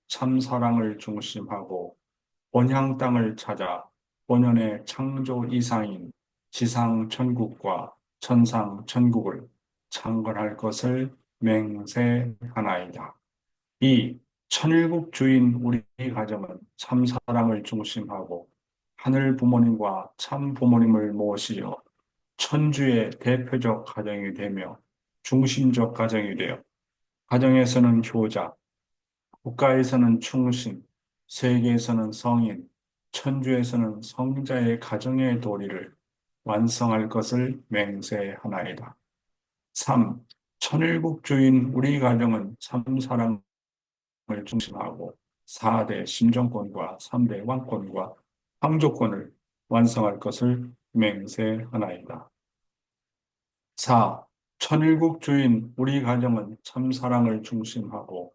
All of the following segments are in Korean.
참사랑을 중심하고 본향 땅을 찾아 본연의 창조 이상인 지상 천국과 천상 천국을 창건할 것을 맹세하나이다. 이 천일국 주인 우리 가정은 참사랑을 중심하고 하늘 부모님과 참 부모님을 모시어 천주의 대표적 가정이 되며 중심적 가정이 되어 가정에서는 효자, 국가에서는 충신, 세계에서는 성인, 천주에서는 성자의 가정의 도리를 완성할 것을 맹세하나이다. 3. 천일국 주인 우리 가정은 참사랑을 중심하고 4대 심정권과 3대 왕권과 황조권을 완성할 것을 맹세하나이다. 4. 천일국 주인 우리 가정은 참사랑을 중심하고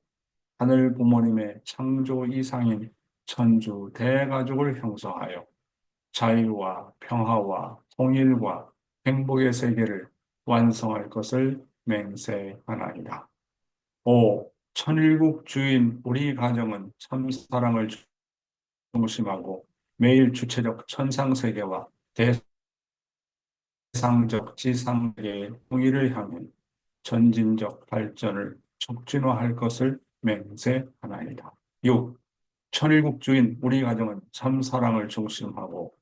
하늘 부모님의 창조 이상인 천주 대가족을 형성하여 자유와 평화와 통일과 행복의 세계를 완성할 것을 맹세하나이다. 5. 천일국 주인 우리 가정은 참사랑을 중심하고 매일 주체적 천상세계와 대상적 지상계의 통일을 향해 전진적 발전을 촉진화할 것을 맹세하나이다. 6. 천일국 주인 우리 가정은 참사랑을 중심하고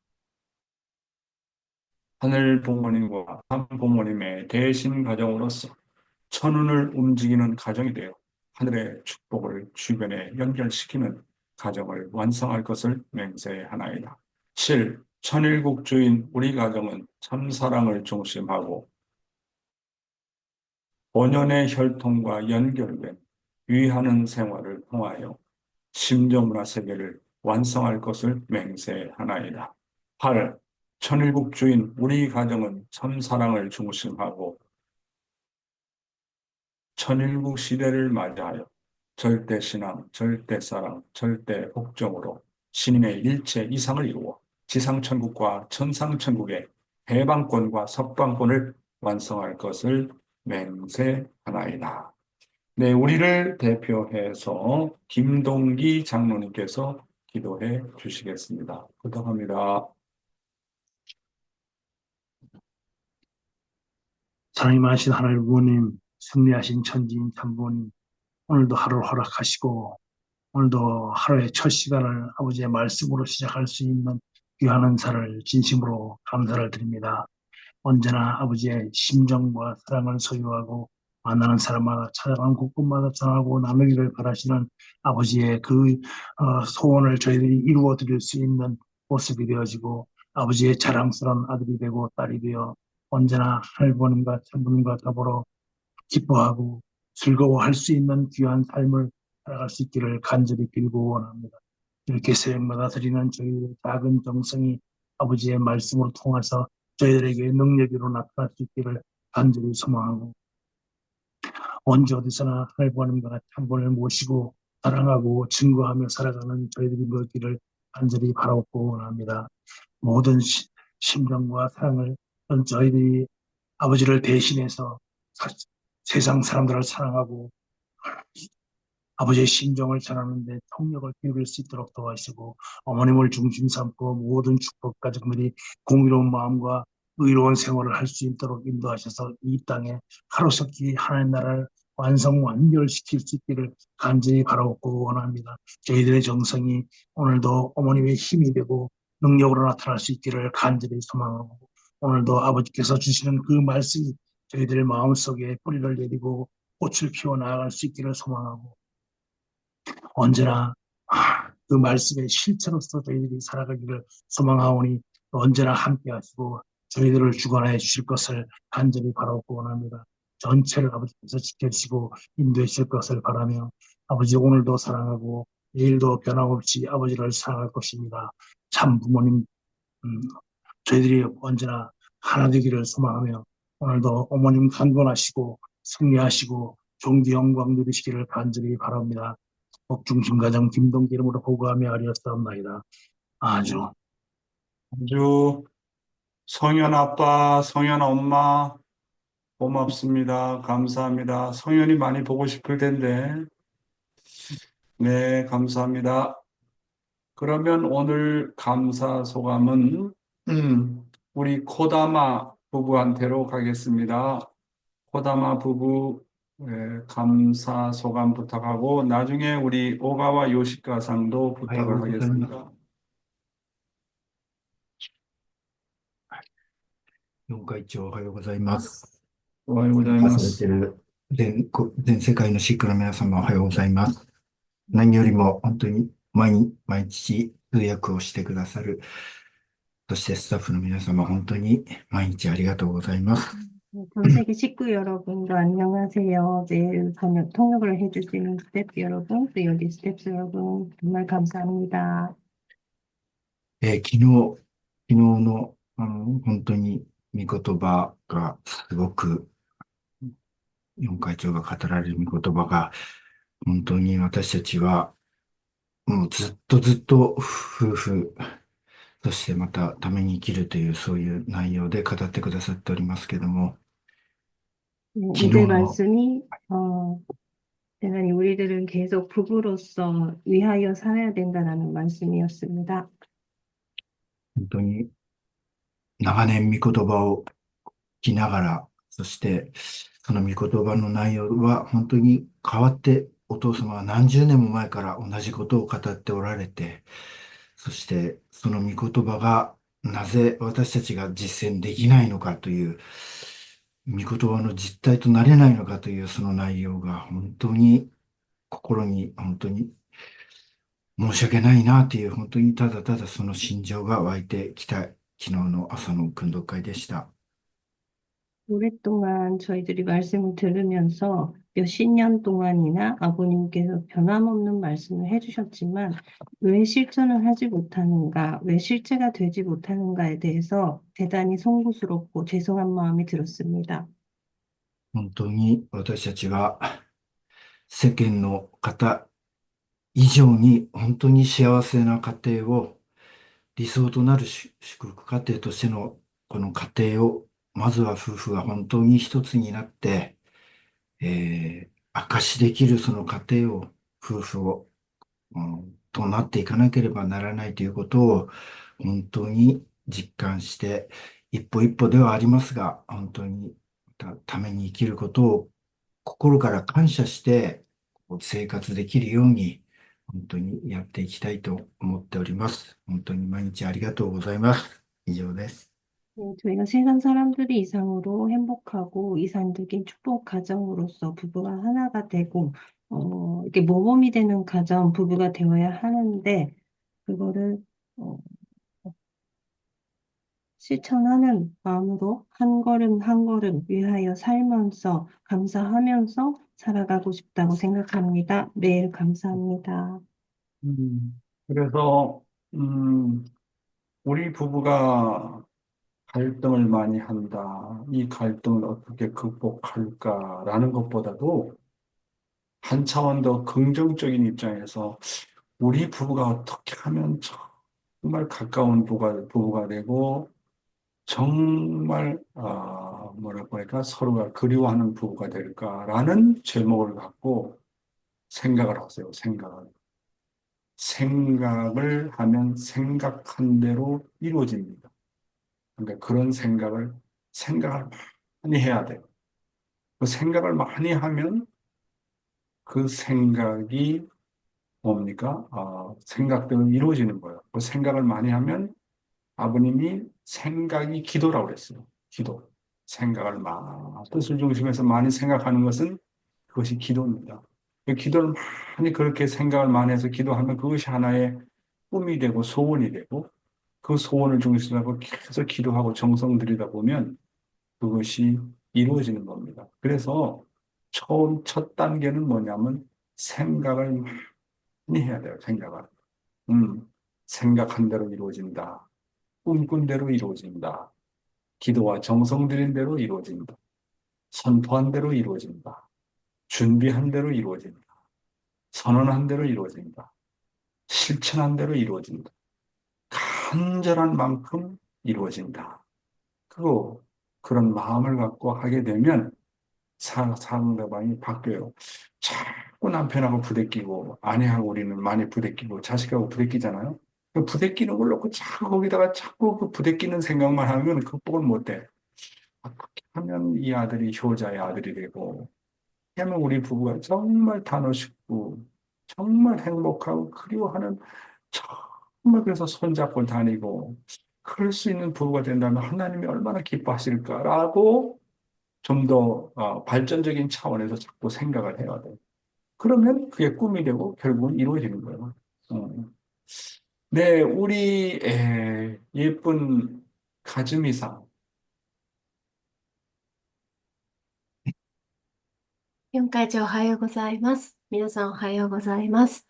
하늘 부모님과 참 부모님의 대신 가정으로서 천운을 움직이는 가정이 되어 하늘의 축복을 주변에 연결시키는 가정을 완성할 것을 맹세하나이다. 7. 천일국 주인 우리 가정은 참사랑을 중심하고 본연의 혈통과 연결된 위하는 생활을 통하여 심정문화 세계를 완성할 것을 맹세하나이다. 8. 천일국 주인 우리 가정은 참사랑을 중심하고 천일국 시대를 맞이하여 절대신앙, 절대사랑, 절대복종으로 신인의 일체 이상을 이루어 지상천국과 천상천국의 해방권과 석방권을 완성할 것을 맹세하나이다. 네, 우리를 대표해서 김동기 장로님께서 기도해 주시겠습니다. 부탁합니다. 사랑이 많으신 하나님 부모님, 승리하신 천지인 참부모님, 오늘도 하루를 허락하시고, 오늘도 하루의 첫 시간을 아버지의 말씀으로 시작할 수 있는 귀한 은사를 진심으로 감사를 드립니다. 언제나 아버지의 심정과 사랑을 소유하고 만나는 사람마다 찾아가는 곳곳마다 전하고 나누기를 바라시는 아버지의 그 소원을 저희들이 이루어 드릴 수 있는 모습이 되어지고 아버지의 자랑스러운 아들이 되고 딸이 되어 언제나 할머님과 참부님과 더불어 기뻐하고 즐거워할 수 있는 귀한 삶을 살아갈 수 있기를 간절히 빌고 원합니다. 이렇게 새벽마다 드리는 저희의 작은 정성이 아버지의 말씀으로 통해서 저희들에게 능력으로 나타날 수 있기를 간절히 소망하고 언제 어디서나 하나님과 참번을 모시고 사랑하고 증거하며 살아가는 저희들이 되기를 간절히 바라고 원합니다. 모든 심정과 사랑을 저희들이 아버지를 대신해서 세상 사람들을 사랑하고 아버지의 심정을 전하는데 통력을 기울일 수 있도록 도와주시고 어머님을 중심 삼고 모든 축복 가족들이 공의로운 마음과 의로운 생활을 할 수 있도록 인도하셔서 이 땅에 하루속히 하나님 나라를 완성완결시킬 수 있기를 간절히 바라고 원합니다. 저희들의 정성이 오늘도 어머님의 힘이 되고 능력으로 나타날 수 있기를 간절히 소망하고 오늘도 아버지께서 주시는 그 말씀이 저희들의 마음속에 뿌리를 내리고 꽃을 피워 나아갈 수 있기를 소망하고 언제나 그 말씀의 실체로서 저희들이 살아가기를 소망하오니 언제나 함께 하시고 저희들을 주관하여 주실 것을 간절히 바라고 원합니다. 전체를 아버지께서 지켜주시고 인도해 주실 것을 바라며 아버지 오늘도 사랑하고 내일도 변함없이 아버지를 사랑할 것입니다. 참 부모님 저희들이 언제나 하나 되기를 소망하며 오늘도 어머님 강건하시고 승리하시고 종기 영광 누리시기를 간절히 바랍니다. 복중심 가정 김동기 이름으로 보고하며 아리였사옵나이다. 아주 아주 성현 아빠, 성현 엄마, 고맙습니다. 감사합니다. 성현이 많이 보고 싶을 텐데. 네, 감사합니다. 그러면 오늘 감사 소감은 우리 코다마 부부한테로 가겠습니다. 코다마 부부 감사 소감 부탁하고 나중에 우리 오가와 요시카 상도 おはよ 부탁을 うございます。하겠습니다. 4会長おはようございます。おはようござい参加されています。る全世界のシックの皆様おはようございます。何よりも本当に毎日通訳をしてくださる、そしてスタッフの皆様本当に毎日ありがとうございます。 전 세계 식구 여러분도 안녕하세요. 매일 통역을 해주시는 스태프 여러분, 또 여기 스태프 여러분, 정말 감사합니다. 昨日の、本当に御言葉がすごく、4会長が語られる御言葉が、本当に私たちは、もうずっと夫婦、そしてまたために生きるというそういう内容で語ってくださっておりますけども、 오늘 기도로 말씀이, 대단히 우리들은 계속 부부로서 위하여 살아야 된다는 말씀이었습니다. 本当に長年御言葉を聞きながら、そしてその御言葉の内容は本当に変わって、お父様は何十年も前から同じことを語っておられて、そしてその御言葉がなぜ私たちが実践できないのかという、御言葉の実態となれないのかというその内容が本当に心に本当に申し訳ないなという、本当にただただその心情が湧いてきた昨日の朝の訓読会でした。 오랫동안 저희들이 말씀을 들으면서 몇십 년 동안이나 아버님께서 변함없는 말씀을 해주셨지만 왜 실천을 하지 못하는가, 왜 실제가 되지 못하는가에 대해서 대단히 송구스럽고 죄송한 마음이 들었습니다. 本当に私たちは世間の方以上に本当に幸せな家庭を、理想となる祝福家庭としてのこの家庭を、まずは夫婦が本当に一つになって、証しできるその家庭を、夫婦を、となっていかなければならないということを本当に実感して、一歩一歩ではありますが、本当にために生きることを心から感謝して生活できるように本当にやっていきたいと思っております。本当に毎日ありがとうございます。以上です。 저희가 세상 사람들이 이상으로 행복하고 이상적인 축복 가정으로서 부부가 하나가 되고, 이게 모범이 되는 가정, 부부가 되어야 하는데, 그거를, 어, 실천하는 마음으로 한 걸음 한 걸음 위하여 살면서 감사하면서 살아가고 싶다고 생각합니다. 매일 감사합니다. 그래서 우리 부부가 갈등을 많이 한다. 이 갈등을 어떻게 극복할까라는 것보다도 한 차원 더 긍정적인 입장에서 우리 부부가 어떻게 하면 정말 가까운 부부가 되고 정말 뭐라고 할까 서로가 그리워하는 부부가 될까라는 제목을 갖고 생각을 하세요. 생각을 하면 생각한 대로 이루어집니다. 그러니까 그런 생각을 많이 해야 돼요. 그 생각을 많이 하면 그 생각이 뭡니까? 생각대로 이루어지는 거예요. 그 생각을 많이 하면 아버님이 생각이 기도라고 그랬어요. 기도. 뜻을 중심해서 많이 생각하는 것은 그것이 기도입니다. 그 기도를 많이 그렇게 생각을 많이 해서 기도하면 그것이 하나의 꿈이 되고 소원이 되고 그 소원을 중심으로 하고 계속 기도하고 정성 들이다 보면 그것이 이루어지는 겁니다. 그래서 첫 단계는 뭐냐면 생각을 많이 해야 돼요. 생각한 대로 이루어진다. 꿈꾼 대로 이루어진다. 기도와 정성 들인 대로 이루어진다. 선포한 대로 이루어진다. 준비한 대로 이루어진다. 선언한 대로 이루어진다. 실천한 대로 이루어진다. 간절한 만큼 이루어진다. 그런 마음을 갖고 하게 되면 상대방이 바뀌어요. 자꾸 남편하고 부대끼고 아내하고 우리는 많이 부대끼고 자식하고 부대끼잖아요. 그 부대끼는 걸 놓고 자꾸 거기다가 자꾸 그 부대끼는 생각만 하면 극복을 못 해. 그렇게 하면 이 아들이 효자의 아들이 되고, 하면 우리 부부가 정말 단호식고, 정말 행복하고 그리워하는, 정말 그래서 손잡고 다니고, 그럴 수 있는 부부가 된다면 하나님이 얼마나 기뻐하실까라고 좀 더 발전적인 차원에서 자꾸 생각을 해야 돼요. 그러면 그게 꿈이 되고 결국은 이루어지는 거예요. 어. 네, 우리 예쁜 가즈미상. 4会長おはようございます。皆さんおはようございます。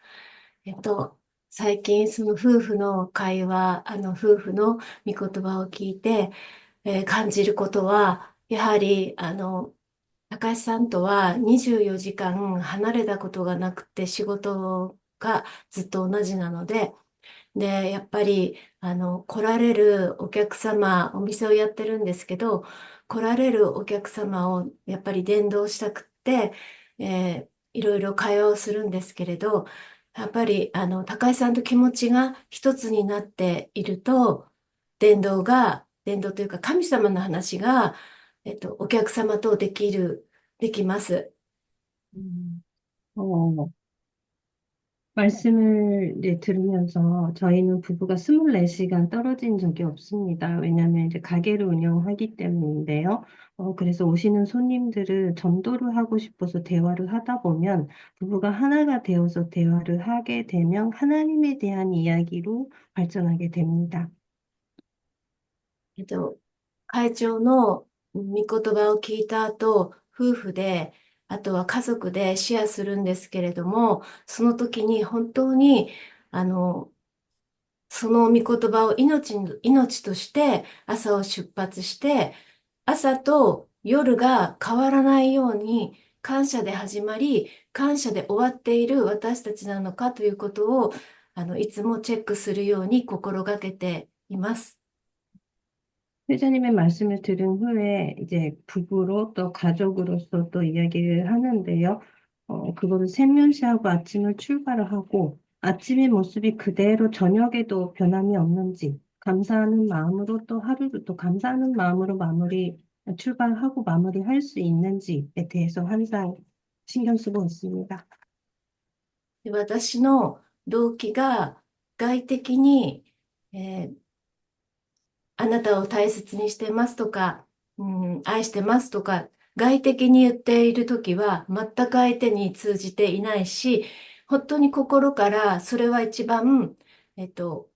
最近その夫婦の会話、夫婦の御言葉を聞いて、感じることは、やはり、高橋さんとは24時間離れたことがなくて仕事がずっと同じなので、で、やっぱり、来られるお客様、お店をやってるんですけど、来られるお客様をやっぱり伝道したくって、いろいろ会話をするんですけれど、やっぱり、高井さんと気持ちが一つになっていると、伝道というか神様の話が、お客様とできます。 어, 말씀을 네, 들으면서 저희는 부부가 24시간 떨어진 적이 없습니다. 왜냐하면 이제 가게를 운영하기 때문인데요. 그래서 오시는 손님들을 전도를 하고 싶어서 대화를 하다 보면 부부가 하나가 되어서 대화를 하게 되면 하나님에 대한 이야기로 발전하게 됩니다. 会長の御言葉を聞いた後、夫婦で、あとは家族でシェアするんですけれども、その時に本当に、その御言葉を命として朝を出発して、朝と夜が変わらないように、感謝で始まり、感謝で終わっている私たちなのかということを、いつもチェックするように心がけています。 회장님의 말씀을 들은 후에 이제 부부로 또 가족으로서 또 이야기를 하는데요. 그거를 세면시하고 아침을 출발을 하고 아침의 모습이 그대로 저녁에도 변함이 없는지 감사하는 마음으로 또 하루를 또 감사하는 마음으로 출발하고 마무리할 수 있는지에 대해서 항상 신경 쓰고 있습니다. で私の動機が外的に、あなたを大切にしてますとか、愛してますとか、外的に言っているときは全く相手に通じていないし、本当に心からそれは一番、高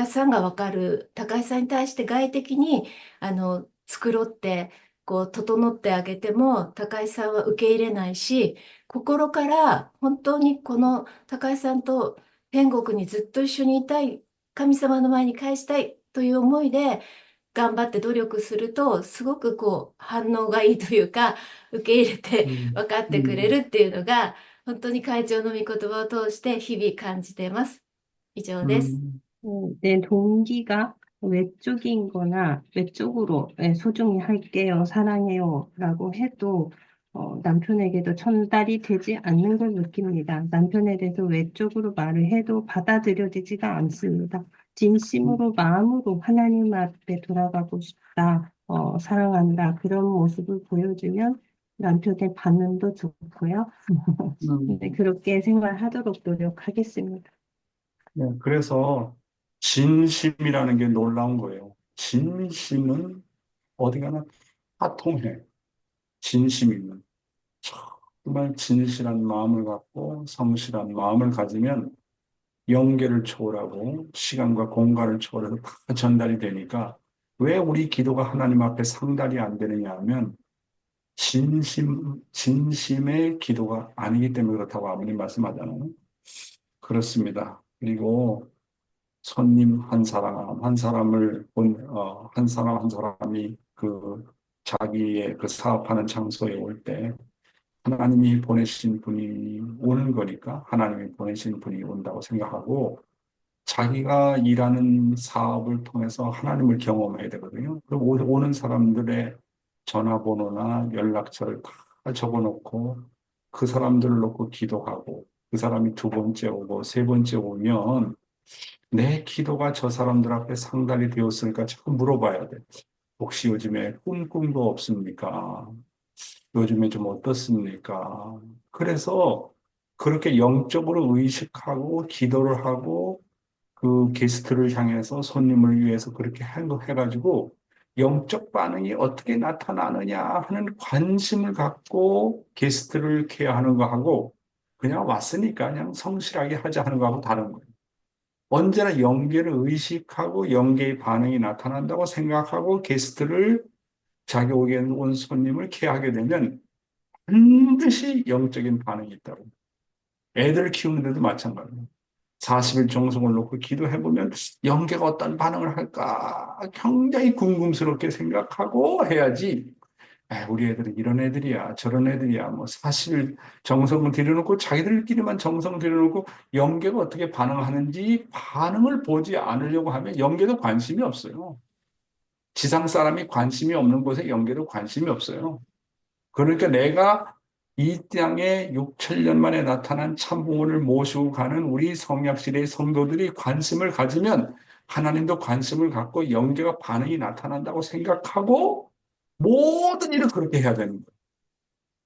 橋さんがわかる、高橋さんに対して外的に、繕って、こう、整ってあげても、高橋さんは受け入れないし、心から本当にこの高橋さんと天国にずっと一緒にいたい、神様の前に返したいという思いで頑張って努力すると、すごくこう反応がいいというか、受け入れて分かってくれるっていうのが、本当に会長の御言葉を通して日々感じています。以上です。 내 동기가 외적인 거나 외적으로 소중히 할게요, 사랑해요 라고 해도 남편에게도 전달이 되지 않는 걸 느낍니다. 남편에 대해서 외적으로 말을 해도 받아들여지지가 않습니다. 진심으로 마음으로 하나님 앞에 돌아가고 싶다, 사랑한다 그런 모습을 보여주면 남편의 반응도 좋고요. 네, 그렇게 생활하도록 노력하겠습니다. 네, 그래서 진심이라는 게 놀라운 거예요. 진심은 어디 가나 다 통해. 진심이면. 정말 진실한 마음을 갖고 성실한 마음을 가지면 영계를 초월하고 시간과 공간을 초월해서 다 전달이 되니까 왜 우리 기도가 하나님 앞에 상달이 안 되느냐 하면 진심의 기도가 아니기 때문에 그렇다고 아버님 말씀하잖아요. 그렇습니다. 그리고 손님 한 사람을 한 사람 한 사람이 그 자기의 그 사업하는 장소에 올 때 하나님이 보내신 분이 오는 거니까 하나님이 보내신 분이 온다고 생각하고 자기가 일하는 사업을 통해서 하나님을 경험해야 되거든요. 그럼 오는 사람들의 전화번호나 연락처를 다 적어놓고 그 사람들을 놓고 기도하고 그 사람이 두 번째 오고 세 번째 오면 내 기도가 저 사람들 앞에 상달이 되었을까 자꾸 물어봐야 돼. 혹시 요즘에 꿈도 없습니까? 요즘에 좀 어떻습니까? 그래서 그렇게 영적으로 의식하고 기도를 하고 그 게스트를 향해서 손님을 위해서 그렇게 해가지고 영적 반응이 어떻게 나타나느냐 하는 관심을 갖고 게스트를 케어하는 거하고 그냥 왔으니까 그냥 성실하게 하자 하는 거하고 다른 거예요. 언제나 영계를 의식하고 영계의 반응이 나타난다고 생각하고 게스트를 자기 오게 온 손님을 케어하게 되면 반드시 영적인 반응이 있다고. 애들 키우는데도 마찬가지예요. 40일 정성을 놓고 기도해보면 영계가 어떤 반응을 할까 굉장히 궁금스럽게 생각하고 해야지. 우리 애들은 이런 애들이야, 저런 애들이야. 뭐 40일 정성을 들여놓고 자기들끼리만 정성 들여놓고 영계가 어떻게 반응하는지 반응을 보지 않으려고 하면 영계도 관심이 없어요. 지상 사람이 관심이 없는 곳에 영계도 관심이 없어요. 그러니까 내가 이 땅에 6천 년 만에 나타난 참부모를 모시고 가는 우리 성약실의 성도들이 관심을 가지면 하나님도 관심을 갖고 영계가 반응이 나타난다고 생각하고 모든 일을 그렇게 해야 되는 거예요.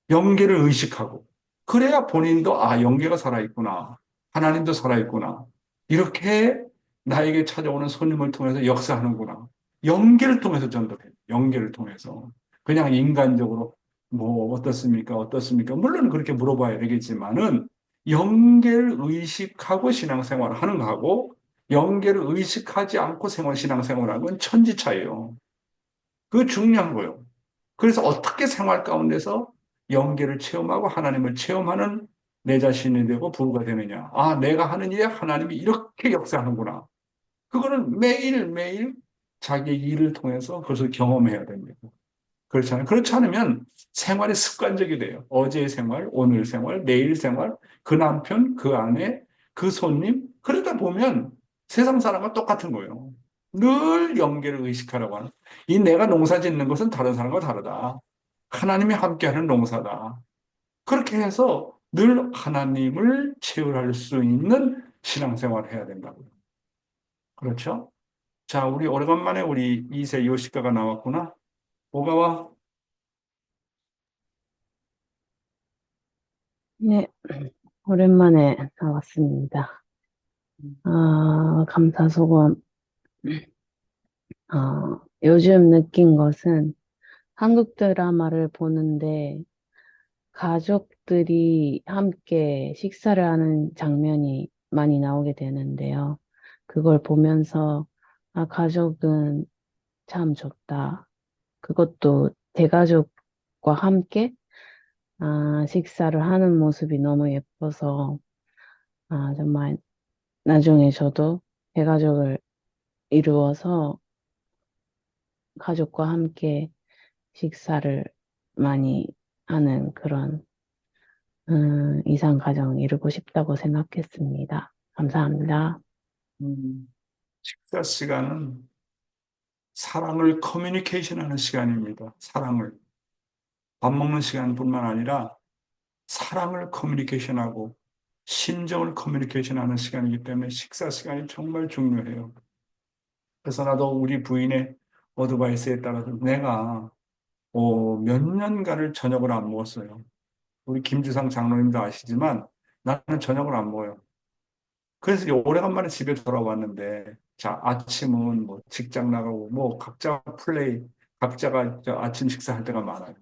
영계를 의식하고. 그래야 본인도 영계가 살아있구나. 하나님도 살아있구나. 이렇게 나에게 찾아오는 손님을 통해서 역사하는구나. 영계를 통해서 전도해요. 영계를 통해서. 그냥 인간적으로 뭐 어떻습니까? 어떻습니까? 물론 그렇게 물어봐야 되겠지만은 영계를 의식하고 신앙생활을 하는 거하고 영계를 의식하지 않고 신앙생활하는 건 천지 차이예요. 그거 중요한 거예요. 그래서 어떻게 생활 가운데서 영계를 체험하고 하나님을 체험하는 내 자신이 되고 부부가 되느냐. 내가 하는 일에 하나님이 이렇게 역사하는구나. 그거는 매일매일 자기 일을 통해서 그것을 경험해야 됩니다. 그렇잖아요. 그렇지 않으면 생활이 습관적이 돼요. 어제의 생활, 오늘 생활, 내일 생활, 그 남편, 그 아내, 그 손님. 그러다 보면 세상 사람과 똑같은 거예요. 늘 영계를 의식하라고 하는. 이 내가 농사 짓는 것은 다른 사람과 다르다. 하나님이 함께하는 농사다. 그렇게 해서 늘 하나님을 체험할 수 있는 신앙생활을 해야 된다고요. 그렇죠? 자, 우리 오래간만에 우리 2세 요시카가 나왔구나. 오가와. 네, 오랜만에 나왔습니다. 감사소감. 요즘 느낀 것은 한국 드라마를 보는데 가족들이 함께 식사를 하는 장면이 많이 나오게 되는데요. 그걸 보면서, 가족은 참 좋다. 그것도 대가족과 함께, 식사를 하는 모습이 너무 예뻐서, 정말 나중에 저도 대가족을 이루어서 가족과 함께 식사를 많이 하는 그런 이상 가정을 이루고 싶다고 생각했습니다. 감사합니다. 식사 시간은 사랑을 커뮤니케이션하는 시간입니다. 사랑을. 밥 먹는 시간뿐만 아니라 사랑을 커뮤니케이션하고 심정을 커뮤니케이션하는 시간이기 때문에 식사 시간이 정말 중요해요. 그래서 나도 우리 부인의 어드바이스에 따라서 내가 몇 년간을 저녁을 안 먹었어요. 우리 김주상 장로님도 아시지만 나는 저녁을 안 먹어요. 그래서 오래간만에 집에 돌아왔는데, 자, 아침은 뭐 직장 나가고, 뭐 각자 각자가 아침 식사할 때가 많아요.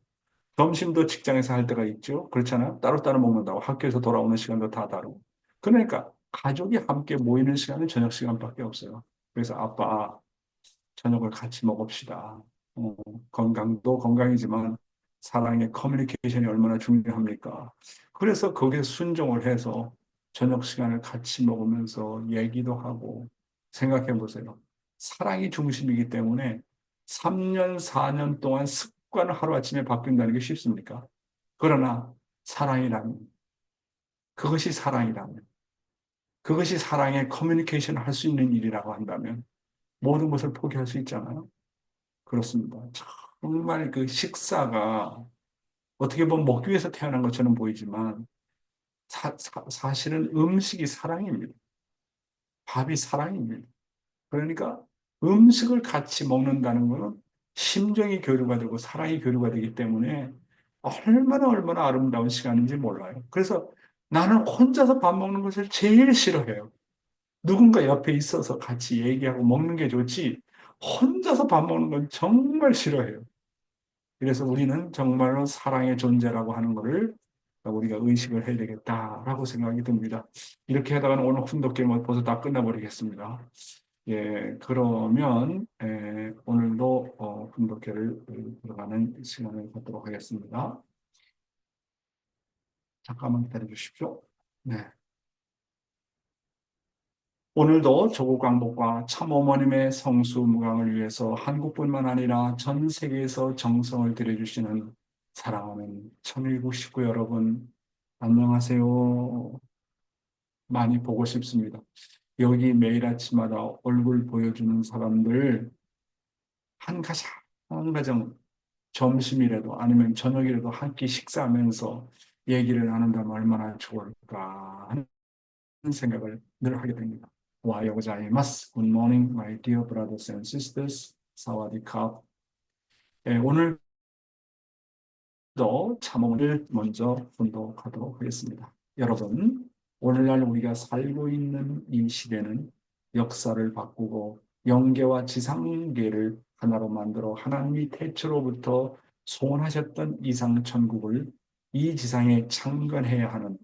점심도 직장에서 할 때가 있죠. 그렇잖아요. 따로따로 먹는다고. 학교에서 돌아오는 시간도 다 다르고. 그러니까 가족이 함께 모이는 시간은 저녁 시간밖에 없어요. 그래서 아빠, 저녁을 같이 먹읍시다. 어, 건강도 건강이지만 사랑의 커뮤니케이션이 얼마나 중요합니까? 그래서 거기에 순종을 해서 저녁 시간을 같이 먹으면서 얘기도 하고 생각해 보세요. 사랑이 중심이기 때문에 3년, 4년 동안 습관을 하루아침에 바뀐다는 게 쉽습니까? 그러나 사랑이라면, 그것이 사랑이라면, 그것이 사랑의 커뮤니케이션을 할 수 있는 일이라고 한다면 모든 것을 포기할 수 있잖아요. 그렇습니다. 정말 그 식사가 어떻게 보면 먹기 위해서 태어난 것처럼 보이지만 사실은 음식이 사랑입니다. 밥이 사랑입니다. 그러니까 음식을 같이 먹는다는 것은 심정이 교류가 되고 사랑이 교류가 되기 때문에 얼마나 아름다운 시간인지 몰라요. 그래서 나는 혼자서 밥 먹는 것을 제일 싫어해요. 누군가 옆에 있어서 같이 얘기하고 먹는 게 좋지, 혼자서 밥 먹는 건 정말 싫어해요. 그래서 우리는 정말로 사랑의 존재라고 하는 것을 우리가 의식을 해야 되겠다라고 생각이 듭니다. 이렇게 하다가는 오늘 훈독기는 벌써 다 끝나버리겠습니다. 예, 그러면 오늘도 훈독회를 들어가는 시간을 갖도록 하겠습니다. 잠깐만 기다려 주십시오. 네. 오늘도 조국 광복과 참어머님의 성수무강을 위해서 한국뿐만 아니라 전 세계에서 정성을 들여주시는 사랑하는 천일국 식구 여러분, 안녕하세요. 많이 보고 싶습니다. 여기 매일 아침마다 얼굴 보여주는 사람들 한 가정 점심이라도 아니면 저녁이라도 한 끼 식사하면서 얘기를 나눈다면 얼마나 좋을까 하는 생각을 늘 하게 됩니다. 오하요 고자이마스. Good morning, my dear brothers and sisters. 사와디캅. 오늘도 참호를 먼저 분독하도록 하겠습니다. 여러분, 오늘날 우리가 살고 있는 이 시대는 역사를 바꾸고 영계와 지상계를 하나로 만들어 하나님이 태초로부터 소원하셨던 이상천국을 이 지상에 창건해야 하는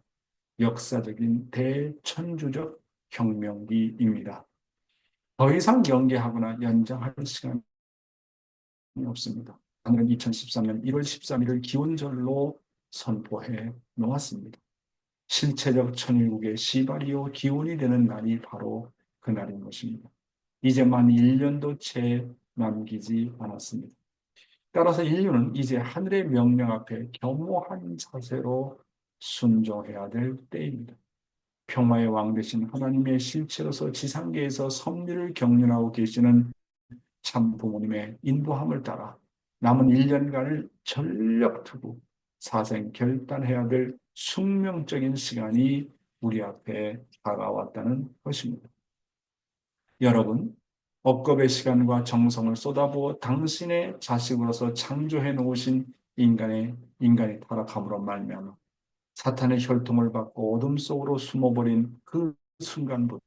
역사적인 대천주적 혁명기입니다. 더 이상 연계하거나 연장할 시간이 없습니다. 하늘은 2013년 1월 13일을 기원절로 선포해 놓았습니다. 실체적 천일국의 시바리오 기원이 되는 날이 바로 그날인 것입니다. 이제 만 1년도 채 남기지 않았습니다. 따라서 인류는 이제 하늘의 명령 앞에 겸허한 자세로 순종해야 될 때입니다. 평화의 왕 되신 하나님의 실체로서 지상계에서 섭리를 경륜하고 계시는 참 부모님의 인도함을 따라 남은 1년간을 전력 투구, 사생 결단해야 될 숙명적인 시간이 우리 앞에 다가왔다는 것입니다. 여러분, 억겁의 시간과 정성을 쏟아부어 당신의 자식으로서 창조해 놓으신 인간이 타락함으로 말미암아 사탄의 혈통을 받고 어둠 속으로 숨어버린 그 순간부터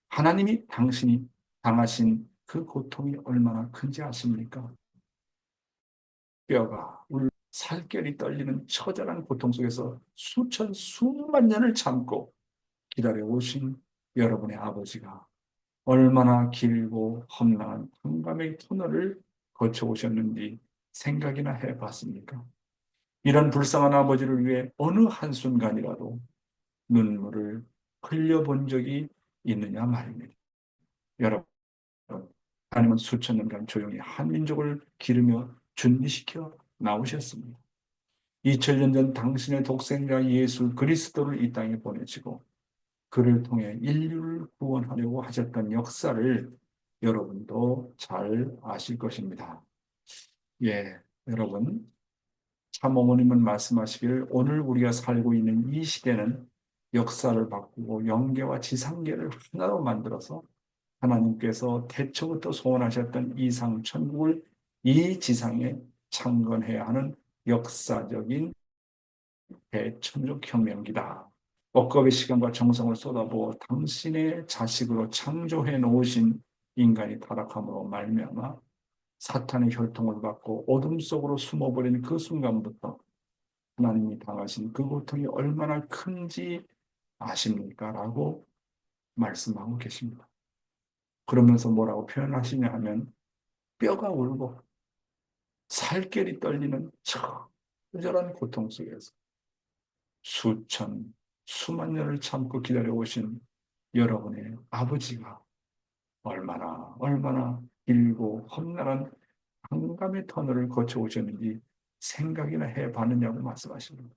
하나님이 당신이 당하신 그 고통이 얼마나 큰지 아십니까? 뼈가 살결이 떨리는 처절한 고통 속에서 수만 년을 참고 기다려오신 여러분의 아버지가 얼마나 길고 험난한 한감의 터널을 거쳐오셨는지 생각이나 해봤습니까? 이런 불쌍한 아버지를 위해 어느 한순간이라도 눈물을 흘려본 적이 있느냐 말입니다. 여러분, 하나님은 수천 년간 조용히 한민족을 기르며 준비시켜 나오셨습니다. 2000년 전 당신의 독생자 예수 그리스도를 이 땅에 보내시고 그를 통해 인류를 구원하려고 하셨던 역사를 여러분도 잘 아실 것입니다. 예, 여러분, 참 어머님은 말씀하시기를 오늘 우리가 살고 있는 이 시대는 역사를 바꾸고 영계와 지상계를 하나로 만들어서 하나님께서 태초부터 소원하셨던 이상 천국을 이 지상에 창건해야 하는 역사적인 대천적 혁명기다. 억겁의 시간과 정성을 쏟아부어 당신의 자식으로 창조해 놓으신 인간이 타락함으로 말미암아 사탄의 혈통을 받고 어둠 속으로 숨어버린 그 순간부터 하나님이 당하신 그 고통이 얼마나 큰지 아십니까? 라고 말씀하고 계십니다. 그러면서 뭐라고 표현하시냐 하면 뼈가 울고 살결이 떨리는 처절한 고통 속에서 수만 년을 참고 기다려오신 여러분의 아버지가 얼마나 길고 험난한 한감의 터널을 거쳐오셨는지 생각이나 해봤느냐고 말씀하십니다.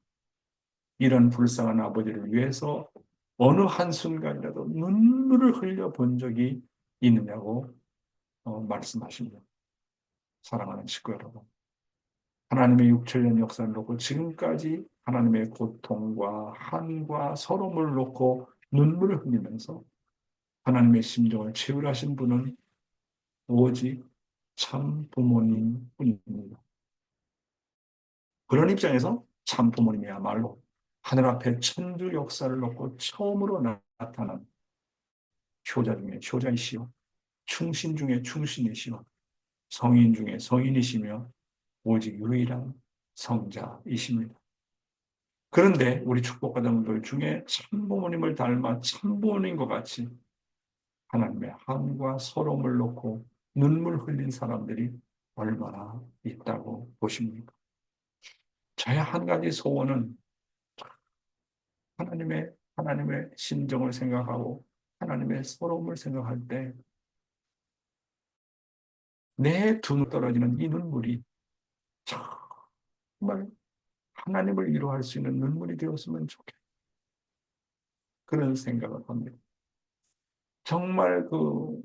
이런 불쌍한 아버지를 위해서 어느 한순간이라도 눈물을 흘려본 적이 있느냐고 말씀하십니다. 사랑하는 식구 여러분, 하나님의 6천년 역사를 놓고 지금까지 하나님의 고통과 한과 서러움을 놓고 눈물을 흘리면서 하나님의 심정을 채울하신 분은 오직 참 부모님 뿐입니다. 그런 입장에서 참 부모님이야말로 하늘 앞에 천주 역사를 놓고 처음으로 나타난 효자 중에 효자이시요, 충신 중에 충신이시요, 성인 중에 성인이시며 오직 유일한 성자이십니다. 그런데 우리 축복가정들 중에 참부모님을 닮아 참부모님과 같이 하나님의 한과 서러움을 놓고 눈물 흘린 사람들이 얼마나 있다고 보십니까? 저의 한 가지 소원은 하나님의 심정을 생각하고 하나님의 서러움을 생각할 때 내 두 눈 떨어지는 이 눈물이 정말 하나님을 위로할 수 있는 눈물이 되었으면 좋겠다. 그런 생각을 합니다. 정말 그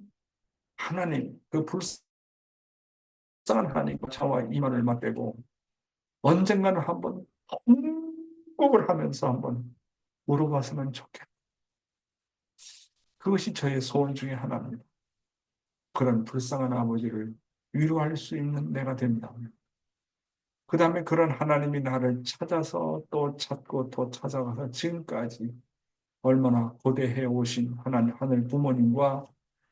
하나님, 그 불쌍한 하나님과 저와 이마를 맞대고 언젠가는 한번 통곡을 하면서 한번 물어봤으면 좋겠다. 그것이 저의 소원 중에 하나입니다. 그런 불쌍한 아버지를 위로할 수 있는 내가 됩니다. 그 다음에 그런 하나님이 나를 찾아서 또 찾고 또 찾아가서 지금까지 얼마나 고대해 오신 하늘 부모님과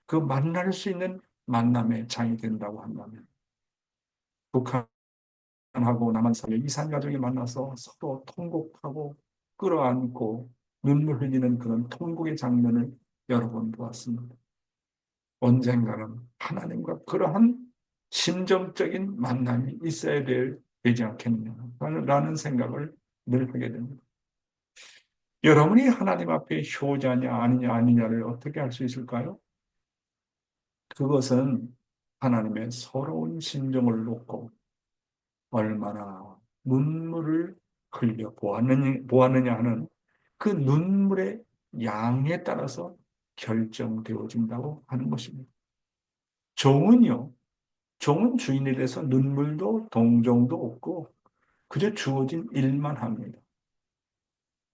그 만날 수 있는 만남의 장이 된다고 한다면 북한하고 남한 사이의 이산 가족이 만나서 서로 통곡하고 끌어안고 눈물 흘리는 그런 통곡의 장면을 여러 번 보았습니다. 언젠가는 하나님과 그러한 심정적인 만남이 있어야 되지 않겠느냐라는 생각을 늘 하게 됩니다. 여러분이 하나님 앞에 효자냐 아니냐를 어떻게 할 수 있을까요? 그것은 하나님의 서러운 심정을 놓고 얼마나 눈물을 흘려 보았느냐 하는 그 눈물의 양에 따라서 결정되어진다고 하는 것입니다. 종은요, 종은 주인에 대해서 눈물도 동정도 없고 그저 주어진 일만 합니다.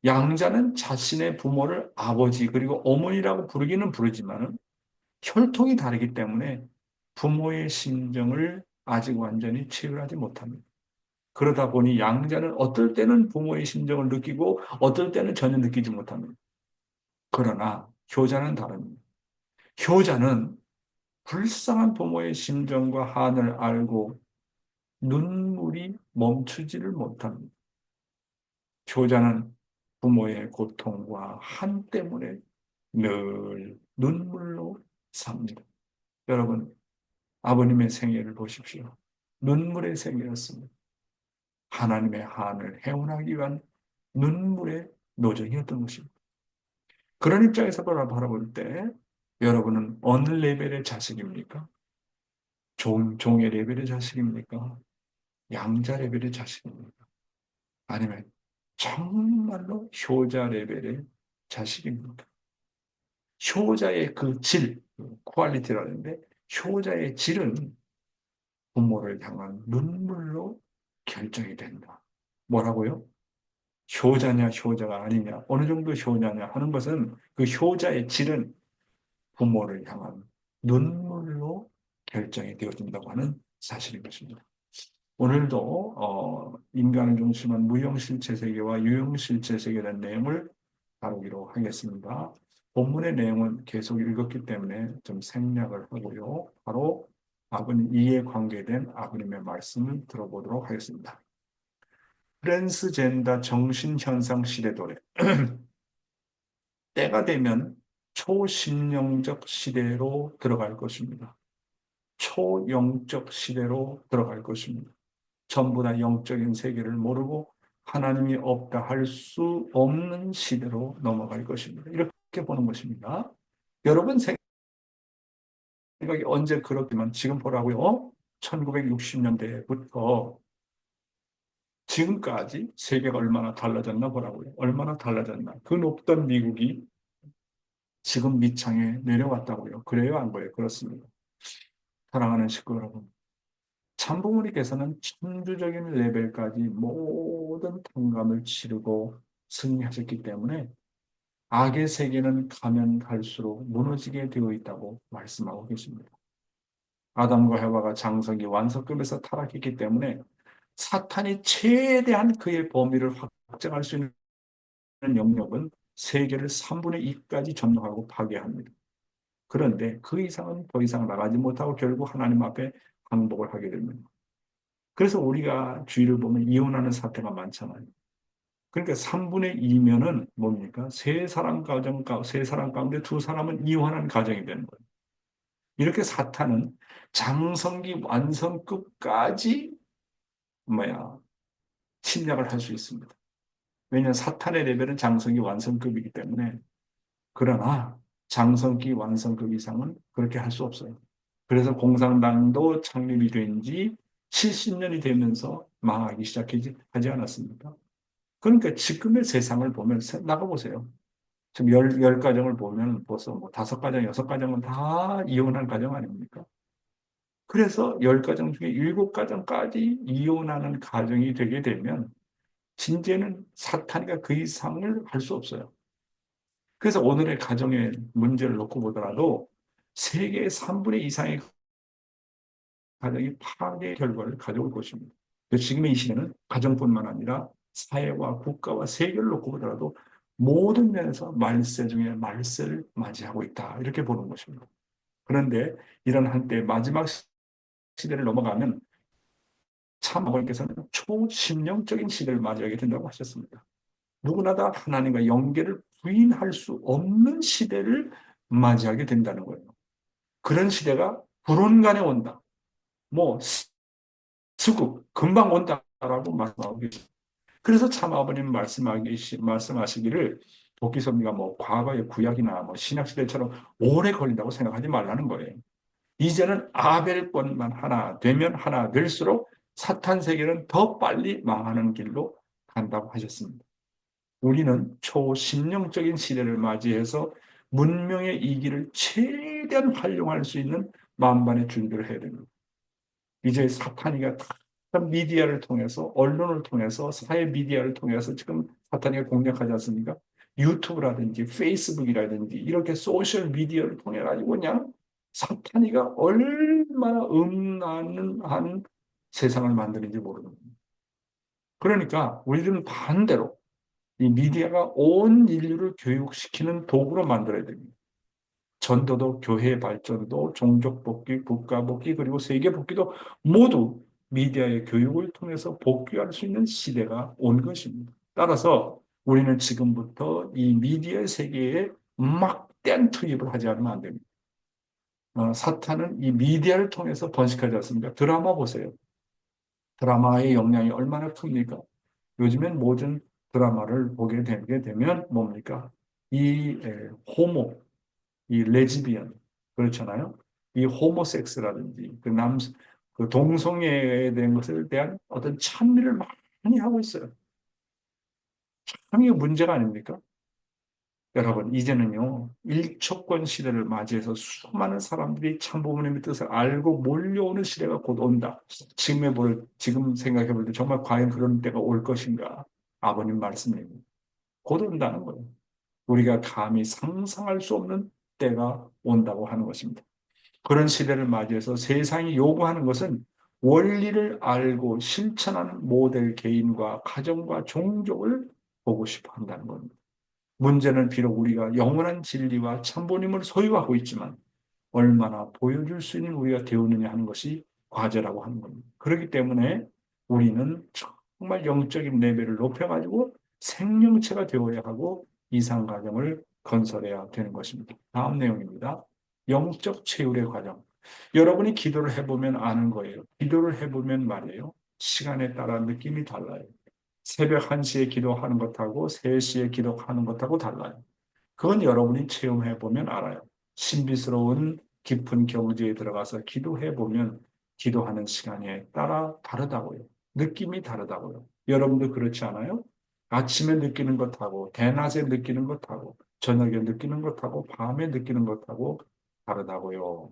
양자는 자신의 부모를 아버지 그리고 어머니라고 부르기는 부르지만 혈통이 다르기 때문에 부모의 심정을 아직 완전히 체휼하지 못합니다. 그러다 보니 양자는 어떨 때는 부모의 심정을 느끼고 어떨 때는 전혀 느끼지 못합니다. 그러나 효자는 다릅니다. 효자는 불쌍한 부모의 심정과 한을 알고 눈물이 멈추지를 못합니다. 효자는 부모의 고통과 한 때문에 늘 눈물로 삽니다. 여러분, 아버님의 생애를 보십시오. 눈물의 생애였습니다. 하나님의 한을 해원하기 위한 눈물의 노정이었던 것입니다. 그런 입장에서 바라볼 때 여러분은 어느 레벨의 자식입니까? 종의 레벨의 자식입니까? 양자 레벨의 자식입니까? 아니면 정말로 효자 레벨의 자식입니까? 효자의 그 질, 퀄리티라는데 효자의 질은 부모를 향한 눈물로 결정이 된다. 뭐라고요? 효자냐 효자가 아니냐 어느 정도 효자냐 하는 것은 그 효자의 질은 부모를 향한 눈물로 결정이 되어진다고 하는 사실인 것입니다. 오늘도 인간을 중심한 무형실체 세계와 유형실체 세계에 대한 내용을 다루기로 하겠습니다. 본문의 내용은 계속 읽었기 때문에 좀 생략을 하고요. 바로 아버님 이에 관계된 아버님의 말씀을 들어보도록 하겠습니다. 트랜스젠더 정신현상 시대도래 때가 되면 초신령적 시대로 들어갈 것입니다. 초영적 시대로 들어갈 것입니다. 전부 다 영적인 세계를 모르고 하나님이 없다 할 수 없는 시대로 넘어갈 것입니다. 이렇게 보는 것입니다. 여러분 생각이 언제 그렇지만 지금 보라고요. 1960년대부터 지금까지 세계가 얼마나 달라졌나 보라고요. 얼마나 달라졌나. 그 높던 미국이 지금 밑창에 내려왔다고요. 그래요? 안 그래요? 그렇습니다. 사랑하는 식구 여러분. 참부모님께서는 천주적인 레벨까지 모든 탕감을 치르고 승리하셨기 때문에 악의 세계는 가면 갈수록 무너지게 되어 있다고 말씀하고 계십니다. 아담과 해와가 장성기 완성급에서 타락했기 때문에 사탄이 최대한 그의 범위를 확장할 수 있는 영역은 세계를 3분의 2까지 점령하고 파괴합니다. 그런데 그 이상은 더 이상 나가지 못하고 결국 하나님 앞에 항복을 하게 됩니다. 그래서 우리가 주위를 보면 이혼하는 사태가 많잖아요. 그러니까 3분의 2면은 뭡니까? 세 사람 가운데 두 사람은 이혼한 가정이 되는 거예요. 이렇게 사탄은 장성기 완성급까지 침략을 할 수 있습니다. 왜냐하면 사탄의 레벨은 장성기 완성급이기 때문에. 그러나 장성기 완성급 이상은 그렇게 할 수 없어요. 그래서 공산당도 창립이 된 지 70년이 되면서 망하기 시작하지 않았습니까? 그러니까 지금의 세상을 보면 나가보세요. 지금 열 가정을 보면 벌써 뭐 5가정, 6가정은 다 이혼한 가정 아닙니까? 그래서 10가정 중에 7가정까지 이혼하는 가정이 되게 되면 진짜는 사탄이가 그 이상을 할 수 없어요. 그래서 오늘의 가정의 문제를 놓고 보더라도 세계의 3분의 2 이상의 가정이 파괴의 결과를 가져올 것입니다. 지금의 이 시대는 가정뿐만 아니라 사회와 국가와 세계를 놓고 보더라도 모든 면에서 말세 중에 말세를 맞이하고 있다. 이렇게 보는 것입니다. 그런데 이런 한때 마지막 시대를 넘어가면 참 아버님께서는 초심령적인 시대를 맞이하게 된다고 하셨습니다. 누구나 다 하나님과 연계를 부인할 수 없는 시대를 맞이하게 된다는 거예요. 그런 시대가 불온간에 온다. 뭐 수국 금방 온다라고 말씀하고 계십니다. 그래서 참 아버님 말씀하시기를 도끼섭리가 뭐 과거의 구약이나 뭐 신약 시대처럼 오래 걸린다고 생각하지 말라는 거예요. 이제는 아벨권만 하나 되면 하나 될수록 사탄 세계는 더 빨리 망하는 길로 간다고 하셨습니다. 우리는 초심령적인 시대를 맞이해서 문명의 이기를 최대한 활용할 수 있는 만반의 준비를 해야 됩니다. 이제 사탄이가 다 미디어를 통해서, 언론을 통해서, 사회 미디어를 통해서 지금 사탄이가 공략하지 않습니까? 유튜브라든지 페이스북이라든지 이렇게 소셜 미디어를 통해 가지고 그냥 사탄이가 얼마나 음란한 세상을 만드는지 모르는 거예요. 그러니까 우리들은 반대로 이 미디어가 온 인류를 교육시키는 도구로 만들어야 됩니다. 전도도 교회 발전도 종족 복귀, 국가 복귀 그리고 세계 복귀도 모두 미디어의 교육을 통해서 복귀할 수 있는 시대가 온 것입니다. 따라서 우리는 지금부터 이 미디어 세계에 막대한 투입을 하지 않으면 안 됩니다. 사탄은 이 미디어를 통해서 번식하지 않습니까? 드라마 보세요. 드라마의 영향이 얼마나 큽니까? 요즘엔 모든 드라마를 보게 되게 되면 뭡니까? 이 호모, 이 레즈비언 그렇잖아요. 이 호모섹스라든지 그 동성애에 대한 것에 대한 어떤 찬미를 많이 하고 있어요. 참 이게 문제가 아닙니까? 여러분 이제는요 일초권 시대를 맞이해서 수많은 사람들이 참 부모님의 뜻을 알고 몰려오는 시대가 곧 온다. 지금 생각해 볼 때 정말 과연 그런 때가 올 것인가? 아버님 말씀입니다. 곧 온다는 거예요. 우리가 감히 상상할 수 없는 때가 온다고 하는 것입니다. 그런 시대를 맞이해서 세상이 요구하는 것은 원리를 알고 실천하는 모델 개인과 가정과 종족을 보고 싶어 한다는 겁니다. 문제는 비록 우리가 영원한 진리와 참보님을 소유하고 있지만 얼마나 보여줄 수 있는 우리가 되었느냐 하는 것이 과제라고 하는 겁니다. 그렇기 때문에 우리는 정말 영적인 레벨을 높여가지고 생명체가 되어야 하고 이상가정을 건설해야 되는 것입니다. 다음 내용입니다. 영적 체율의 과정. 여러분이 기도를 해보면 아는 거예요. 기도를 해보면 말이에요. 시간에 따라 느낌이 달라요. 새벽 1시에 기도하는 것하고 3시에 기도하는 것하고 달라요. 그건 여러분이 체험해보면 알아요. 신비스러운 깊은 경지에 들어가서 기도해보면 기도하는 시간에 따라 다르다고요. 느낌이 다르다고요. 여러분도 그렇지 않아요? 아침에 느끼는 것하고 대낮에 느끼는 것하고 저녁에 느끼는 것하고 밤에 느끼는 것하고 다르다고요.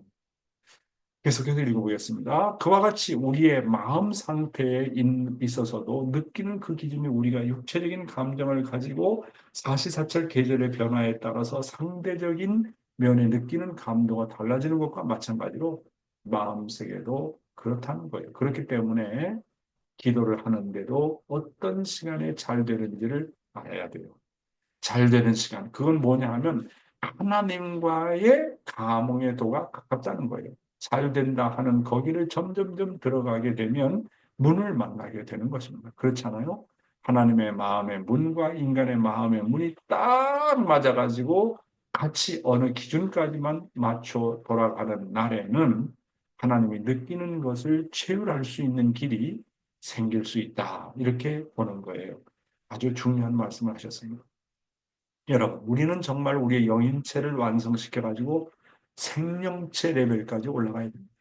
계속해서 읽어보겠습니다. 그와 같이 우리의 마음 상태에 있어서도 느끼는 그 기준이 우리가 육체적인 감정을 가지고 사시사철 계절의 변화에 따라서 상대적인 면에 느끼는 감도가 달라지는 것과 마찬가지로 마음속에도 그렇다는 거예요. 그렇기 때문에 기도를 하는데도 어떤 시간에 잘 되는지를 알아야 돼요. 잘 되는 시간. 그건 뭐냐 하면 하나님과의 감흥의 도가 가깝다는 거예요. 잘 된다 하는 거기를 점점점 들어가게 되면 문을 만나게 되는 것입니다. 그렇잖아요? 하나님의 마음의 문과 인간의 마음의 문이 딱 맞아가지고 같이 어느 기준까지만 맞춰 돌아가는 날에는 하나님이 느끼는 것을 체휼할 수 있는 길이 생길 수 있다. 이렇게 보는 거예요. 아주 중요한 말씀을 하셨습니다. 여러분, 우리는 정말 우리의 영인체를 완성시켜가지고 생명체 레벨까지 올라가야 됩니다.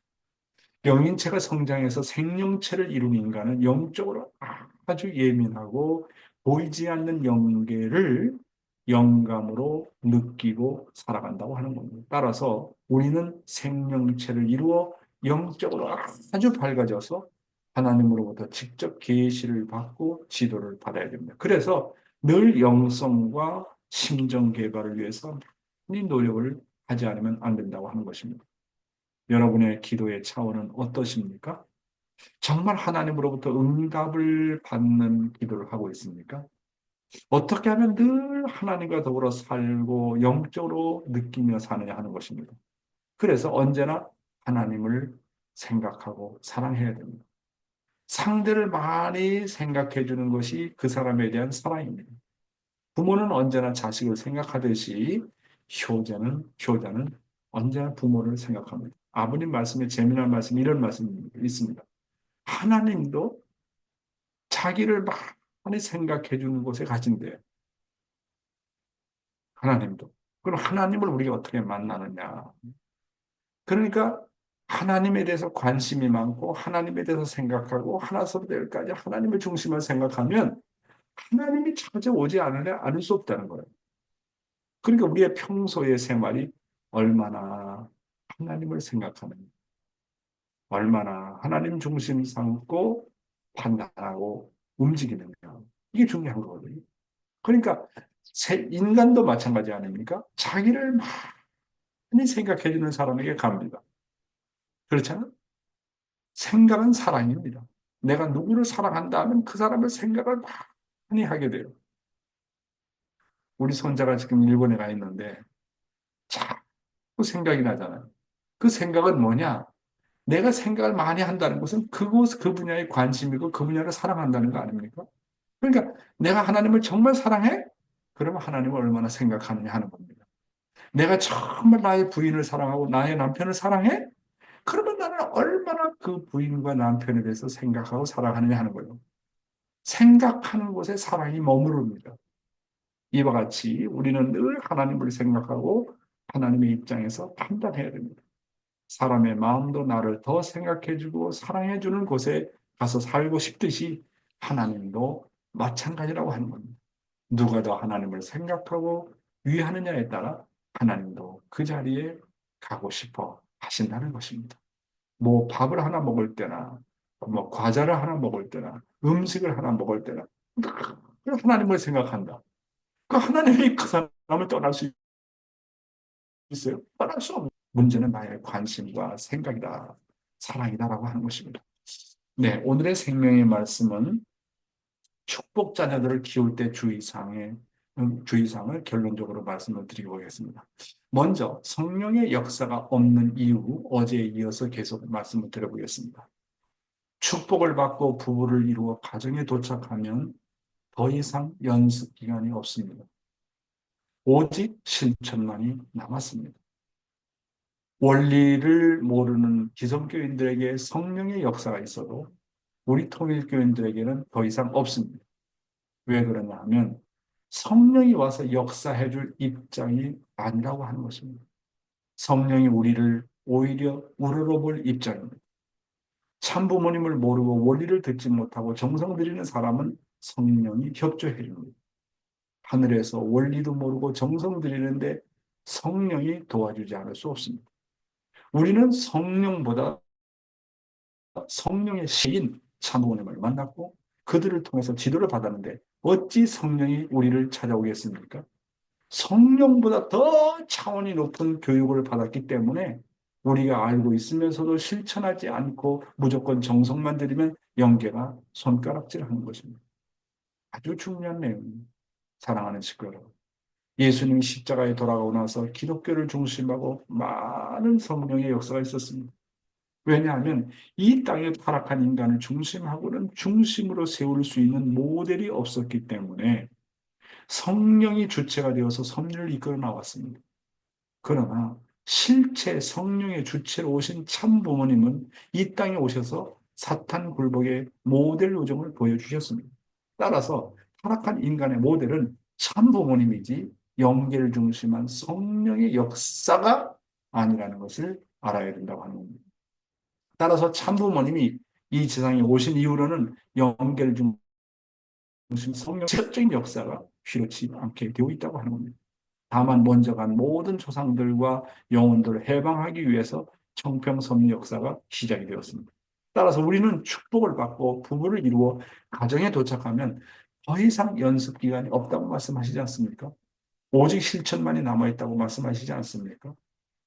영인체가 성장해서 생명체를 이룬 인간은 영적으로 아주 예민하고 보이지 않는 영계를 영감으로 느끼고 살아간다고 하는 겁니다. 따라서 우리는 생명체를 이루어 영적으로 아주 밝아져서 하나님으로부터 직접 계시를 받고 지도를 받아야 됩니다. 그래서 늘 영성과 심정 개발을 위해서 많이 노력을 하지 않으면 안 된다고 하는 것입니다. 여러분의 기도의 차원은 어떠십니까? 정말 하나님으로부터 응답을 받는 기도를 하고 있습니까? 어떻게 하면 늘 하나님과 더불어 살고 영적으로 느끼며 사느냐 하는 것입니다. 그래서 언제나 하나님을 생각하고 사랑해야 됩니다. 상대를 많이 생각해 주는 것이 그 사람에 대한 사랑입니다. 부모는 언제나 자식을 생각하듯이 효자는 언제나 부모를 생각합니다. 아버님 말씀에 재미난 말씀, 이런 말씀이 있습니다. 하나님도 자기를 많이 생각해 주는 곳에 가신대요. 하나님도. 그럼 하나님을 우리가 어떻게 만나느냐. 그러니까 하나님에 대해서 관심이 많고 하나님에 대해서 생각하고 하나서부터 열까지 하나님의 중심을 생각하면 하나님이 찾아오지 않을 수 없다는 거예요. 그러니까 우리의 평소의 생활이 얼마나 하나님을 생각하느냐, 얼마나 하나님 중심 삼고 판단하고 움직이느냐. 이게 중요한 거거든요. 그러니까 인간도 마찬가지 아닙니까? 자기를 많이 생각해 주는 사람에게 갑니다. 그렇잖아요? 생각은 사랑입니다. 내가 누구를 사랑한다 하면 그 사람의 생각을 많이 하게 돼요. 우리 손자가 지금 일본에 가 있는데 자꾸 생각이 나잖아요. 그 생각은 뭐냐? 내가 생각을 많이 한다는 것은 그 분야에 관심이고 그 분야를 사랑한다는 거 아닙니까? 그러니까 내가 하나님을 정말 사랑해? 그러면 하나님을 얼마나 생각하느냐 하는 겁니다. 내가 정말 나의 부인을 사랑하고 나의 남편을 사랑해? 그러면 나는 얼마나 그 부인과 남편에 대해서 생각하고 사랑하느냐 하는 거예요. 생각하는 곳에 사랑이 머무릅니다. 이와 같이 우리는 늘 하나님을 생각하고 하나님의 입장에서 판단해야 됩니다. 사람의 마음도 나를 더 생각해주고 사랑해주는 곳에 가서 살고 싶듯이 하나님도 마찬가지라고 하는 겁니다. 누가 더 하나님을 생각하고 위하느냐에 따라 하나님도 그 자리에 가고 싶어 하신다는 것입니다. 뭐 밥을 하나 먹을 때나 뭐 과자를 하나 먹을 때나 음식을 하나 먹을 때나 하나님을 생각한다. 그 하나님이 그 사람을 떠날 수 있어요? 떠날 수 없는 문제는 나의 관심과 생각이다. 사랑이다라고 하는 것입니다. 네, 오늘의 생명의 말씀은 축복 자녀들을 키울 때 주의사항을 결론적으로 말씀을 드리겠습니다. 먼저 성령의 역사가 없는 이유, 어제에 이어서 계속 말씀을 드려보겠습니다. 축복을 받고 부부를 이루어 가정에 도착하면 더 이상 연습 기간이 없습니다. 오직 실천만이 남았습니다. 원리를 모르는 기성교인들에게 성령의 역사가 있어도 우리 통일교인들에게는 더 이상 없습니다. 왜 그러냐 하면 성령이 와서 역사해 줄 입장이 아니라고 하는 것입니다. 성령이 우리를 오히려 우러러볼 입장입니다. 참부모님을 모르고 원리를 듣지 못하고 정성 들이는 사람은 성령이 협조해 줍니다. 하늘에서 원리도 모르고 정성 들이는데 성령이 도와주지 않을 수 없습니다. 우리는 성령보다 성령의 시인 참부모님을 만났고 그들을 통해서 지도를 받았는데 어찌 성령이 우리를 찾아오겠습니까? 성령보다 더 차원이 높은 교육을 받았기 때문에 우리가 알고 있으면서도 실천하지 않고 무조건 정성만 들이면 영계가 손가락질하는 것입니다. 아주 중요한 내용입니다. 사랑하는 식구 여러분. 예수님이 십자가에 돌아가고 나서 기독교를 중심하고 많은 성령의 역사가 있었습니다. 왜냐하면 이 땅에 타락한 인간을 중심하고는 중심으로 세울 수 있는 모델이 없었기 때문에 성령이 주체가 되어서 섭리를 이끌어 나왔습니다. 그러나 실체 성령의 주체로 오신 참 부모님은 이 땅에 오셔서 사탄 굴복의 모델 요정을 보여주셨습니다. 따라서 타락한 인간의 모델은 참 부모님이지 영계를 중심한 성령의 역사가 아니라는 것을 알아야 된다고 하는 겁니다. 따라서 참 부모님이 이 세상에 오신 이후로는 영계를 중심 성령 적인 역사가 필요치 않게 되어 있다고 하는 겁니다. 다만 먼저 간 모든 조상들과 영혼들을 해방하기 위해서 청평섭리 역사가 시작이 되었습니다. 따라서 우리는 축복을 받고 부부를 이루어 가정에 도착하면 더 이상 연습 기간이 없다고 말씀하시지 않습니까? 오직 실천만이 남아있다고 말씀하시지 않습니까?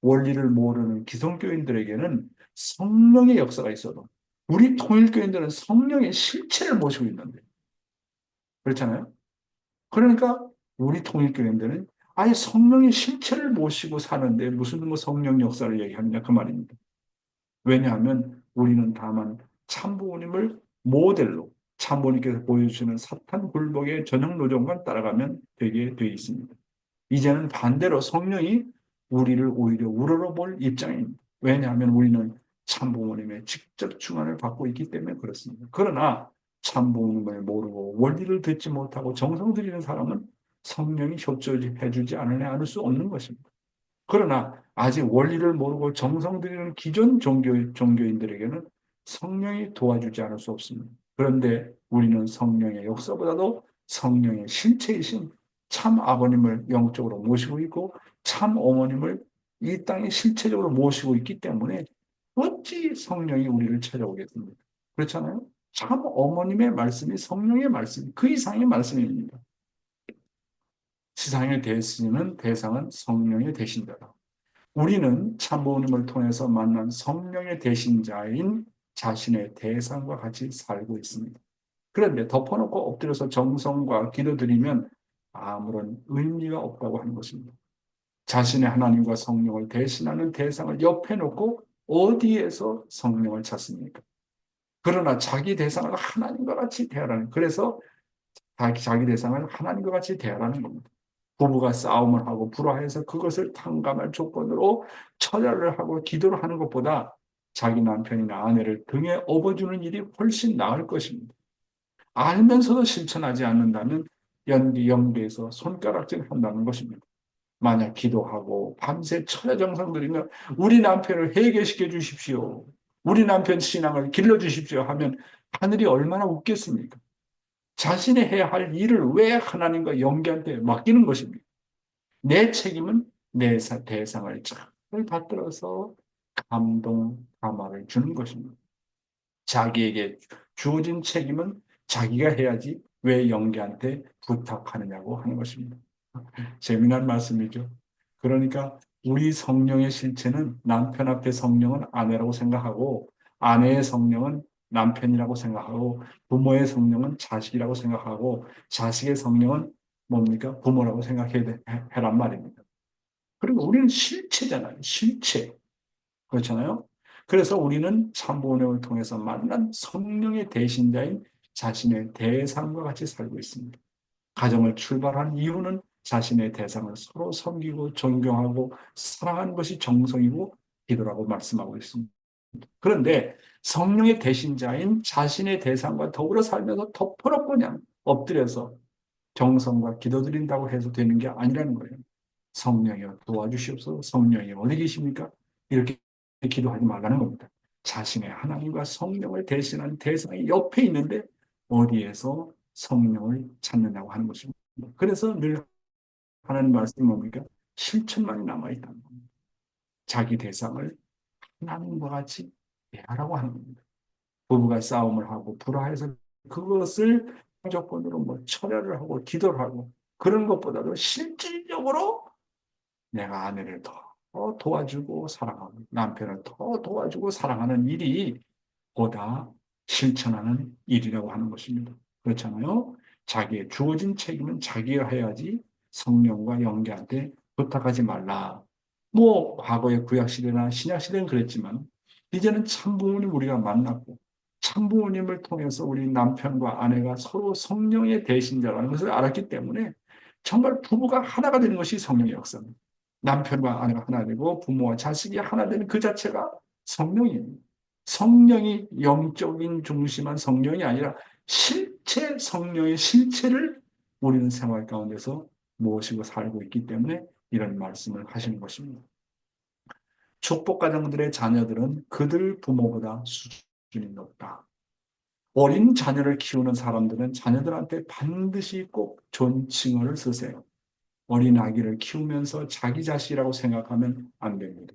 원리를 모르는 기성교인들에게는 성령의 역사가 있어도 우리 통일교인들은 성령의 실체를 모시고 있는데 그렇잖아요? 그러니까 우리 통일교인들은 아예 성령의 실체를 모시고 사는데 무슨 뭐 성령 역사를 얘기하느냐 그 말입니다. 왜냐하면 우리는 다만 참부모님을 모델로 참부모님께서 보여주시는 사탄 굴복의 전형 노정만 따라가면 되게 되어 있습니다. 이제는 반대로 성령이 우리를 오히려 우러러볼 입장입니다. 왜냐하면 우리는 참부모님의 직접 충안을 받고 있기 때문에 그렇습니다. 그러나 참부모님을 모르고 원리를 듣지 못하고 정성 들이는 사람은 성령이 협조해주지 않을 수 없는 것입니다. 그러나 아직 원리를 모르고 정성 들이는 기존 종교인들에게는 성령이 도와주지 않을 수 없습니다. 그런데 우리는 성령의 역사보다도 성령의 실체이신 참 아버님을 영적으로 모시고 있고 참 어머님을 이 땅에 실체적으로 모시고 있기 때문에 어찌 성령이 우리를 찾아오겠습니까? 그렇잖아요? 참 어머님의 말씀이 성령의 말씀, 그 이상의 말씀입니다. 세상의 대상은 성령의 대신자다. 우리는 참부모님을 통해서 만난 성령의 대신자인 자신의 대상과 같이 살고 있습니다. 그런데 덮어놓고 엎드려서 정성과 기도드리면 아무런 의미가 없다고 하는 것입니다. 자신의 하나님과 성령을 대신하는 대상을 옆에 놓고 어디에서 성령을 찾습니까? 그러나 자기 대상을 하나님과 같이 대하라는, 그래서 자기 대상을 하나님과 같이 대하라는 겁니다. 부부가 싸움을 하고 불화해서 그것을 탕감할 조건으로 처절을 하고 기도를 하는 것보다 자기 남편이나 아내를 등에 업어주는 일이 훨씬 나을 것입니다. 알면서도 실천하지 않는다면 연기에서 손가락질 한다는 것입니다. 만약 기도하고 밤새 철야정성 드리며 우리 남편을 해결시켜 주십시오. 우리 남편 신앙을 길러주십시오 하면 하늘이 얼마나 웃겠습니까? 자신이 해야 할 일을 왜 하나님과 영계한테 맡기는 것입니까? 내 책임은 내 대상을 잘 받들어서 감화를 주는 것입니다. 자기에게 주어진 책임은 자기가 해야지 왜 영계한테 부탁하느냐고 하는 것입니다. 재미난 말씀이죠. 그러니까 우리 성령의 실체는 남편 앞에 성령은 아내라고 생각하고 아내의 성령은 남편이라고 생각하고 부모의 성령은 자식이라고 생각하고 자식의 성령은 뭡니까? 부모라고 생각해란 말입니다. 그리고 우리는 실체잖아요. 실체. 그렇잖아요. 그래서 우리는 참부모님을 통해서 만난 성령의 대신자인 자신의 대상과 같이 살고 있습니다. 가정을 출발한 이유는 자신의 대상을 서로 섬기고 존경하고 사랑하는 것이 정성이고 기도라고 말씀하고 있습니다. 그런데 성령의 대신자인 자신의 대상과 더불어 살면서 덮어놓고 그냥 엎드려서 정성과 기도드린다고 해서 되는 게 아니라는 거예요. 성령이여 도와주시옵소서. 성령이 어디 계십니까? 이렇게 기도하지 말라는 겁니다. 자신의 하나님과 성령을 대신한 대상이 옆에 있는데 어디에서 성령을 찾느냐고 하는 것입니다. 그래서 늘 하나님 말씀이 뭡니까? 실천만이 남아있다는 겁니다. 자기 대상을 하나님과 같이 대하라고 하는 겁니다. 부부가 싸움을 하고 불화해서 그것을 무조건으로 뭐 철회를 하고 기도를 하고 그런 것보다도 실질적으로 내가 아내를 더 도와주고 사랑하고 남편을 더 도와주고 사랑하는 일이 보다 실천하는 일이라고 하는 것입니다. 그렇잖아요. 자기의 주어진 책임은 자기가 해야지 성령과 영계한테 부탁하지 말라. 뭐 과거의 구약시대나 신약시대는 그랬지만 이제는 참부모님 우리가 만났고 참부모님을 통해서 우리 남편과 아내가 서로 성령의 대신자라는 것을 알았기 때문에 정말 부부가 하나가 되는 것이 성령의 역사입니다. 남편과 아내가 하나 되고 부모와 자식이 하나 되는 그 자체가 성령입니다. 성령이 영적인 중심한 성령이 아니라 실체 성령의 실체를 우리는 생활 가운데서 모시고 살고 있기 때문에 이런 말씀을 하시는 것입니다. 축복 가정들의 자녀들은 그들 부모보다 수준이 높다. 어린 자녀를 키우는 사람들은 자녀들한테 반드시 꼭 존칭어를 쓰세요. 어린 아기를 키우면서 자기 자식이라고 생각하면 안 됩니다.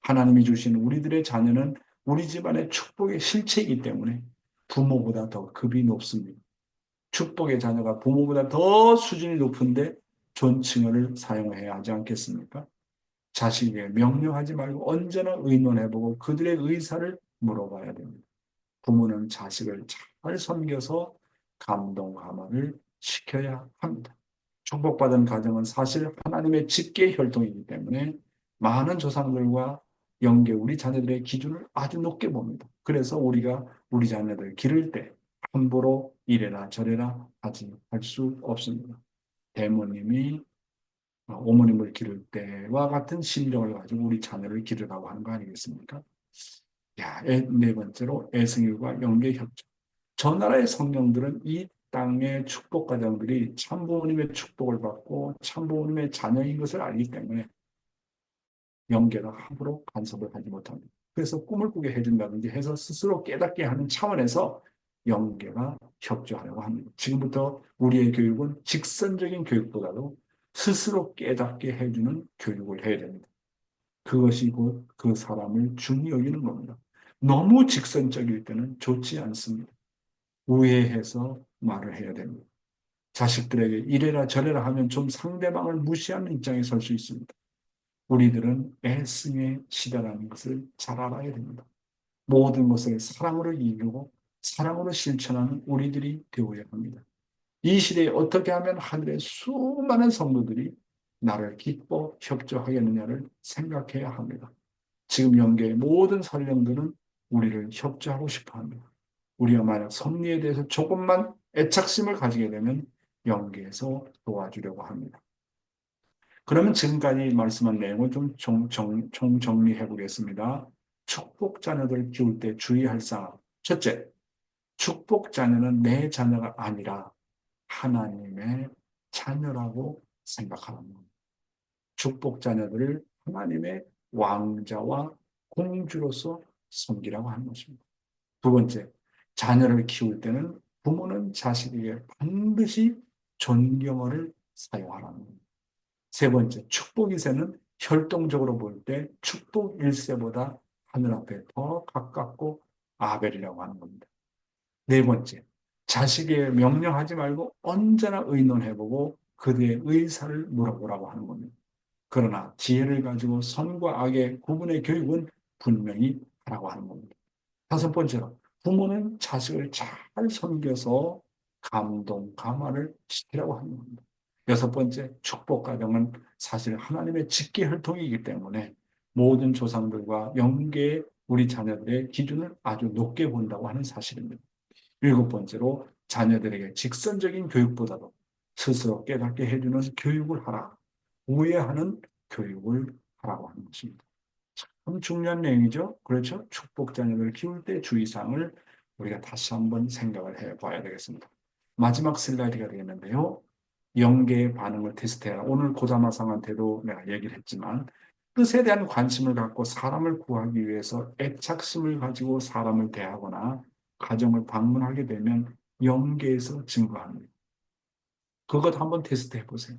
하나님이 주신 우리들의 자녀는 우리 집안의 축복의 실체이기 때문에 부모보다 더 급이 높습니다. 축복의 자녀가 부모보다 더 수준이 높은데 존칭어를 사용해야 하지 않겠습니까? 자식에게 명령하지 말고 언제나 의논해보고 그들의 의사를 물어봐야 됩니다. 부모는 자식을 잘 섬겨서 감동 감화를 시켜야 합니다. 축복받은 가정은 사실 하나님의 직계 혈통이기 때문에 많은 조상들과 영계 우리 자녀들의 기준을 아주 높게 봅니다. 그래서 우리가 우리 자녀들 기를 때 함부로 이래라 저래라 하지 할 수 없습니다. 대모님이 어머님을 기를 때와 같은 심정을 가지고 우리 자녀를 기르라고 하는 거 아니겠습니까? 야, 네 번째로 애승일과 영계 협조. 저 나라의 성령들은 이 땅의 축복 가정들이 참부모님의 축복을 받고 참부모님의 자녀인 것을 알기 때문에 영계가 함부로 간섭을 하지 못합니다. 그래서 꿈을 꾸게 해준다든지 해서 스스로 깨닫게 하는 차원에서 영계가 협조하려고 합니다. 지금부터 우리의 교육은 직선적인 교육보다도 스스로 깨닫게 해주는 교육을 해야 됩니다. 그것이 곧 그 사람을 중히 여기는 겁니다. 너무 직선적일 때는 좋지 않습니다. 우회해서 말을 해야 됩니다. 자식들에게 이래라 저래라 하면 좀 상대방을 무시하는 입장에 설 수 있습니다. 우리들은 애승의 시대라는 것을 잘 알아야 됩니다. 모든 것을 사랑으로 이루고 사랑으로 실천하는 우리들이 되어야 합니다. 이 시대에 어떻게 하면 하늘의 수많은 성도들이 나를 기뻐 협조하겠느냐를 생각해야 합니다. 지금 영계의 모든 선령들은 우리를 협조하고 싶어 합니다. 우리가 만약 섭리에 대해서 조금만 애착심을 가지게 되면 영계에서 도와주려고 합니다. 그러면 지금까지 말씀한 내용을 좀 정리해 보겠습니다. 축복 자녀들 키울 때 주의할 사항. 첫째, 축복 자녀는 내 자녀가 아니라 하나님의 자녀라고 생각하는 겁니다. 축복 자녀들을 하나님의 왕자와 공주로서 섬기라고 하는 것입니다. 두 번째, 자녀를 키울 때는 부모는 자식에게 반드시 존경어를 사용하라는 겁니다. 세 번째, 축복 2세는 혈통적으로 볼 때 축복 1세보다 하늘 앞에 더 가깝고 아벨이라고 하는 겁니다. 네 번째, 자식에게 명령하지 말고 언제나 의논해보고 그들의 의사를 물어보라고 하는 겁니다. 그러나 지혜를 가지고 선과 악의 구분의 교육은 분명히 하라고 하는 겁니다. 다섯 번째로, 부모는 자식을 잘 섬겨서 감동, 감화를 시키라고 하는 겁니다. 여섯 번째, 축복 가정은 사실 하나님의 직계 혈통이기 때문에 모든 조상들과 영계의 우리 자녀들의 기준을 아주 높게 본다고 하는 사실입니다. 일곱 번째로, 자녀들에게 직선적인 교육보다도 스스로 깨닫게 해주는 교육을 하라. 우애하는 교육을 하라고 하는 것입니다. 참 중요한 내용이죠. 그렇죠? 축복 자녀를 키울 때 주의사항을 우리가 다시 한번 생각을 해봐야 되겠습니다. 마지막 슬라이드가 되겠는데요. 영계의 반응을 테스트해라. 오늘 고자마상한테도 내가 얘기를 했지만 뜻에 대한 관심을 갖고 사람을 구하기 위해서 애착심을 가지고 사람을 대하거나 가정을 방문하게 되면 영계에서 증거합니다. 그것 한번 테스트해 보세요.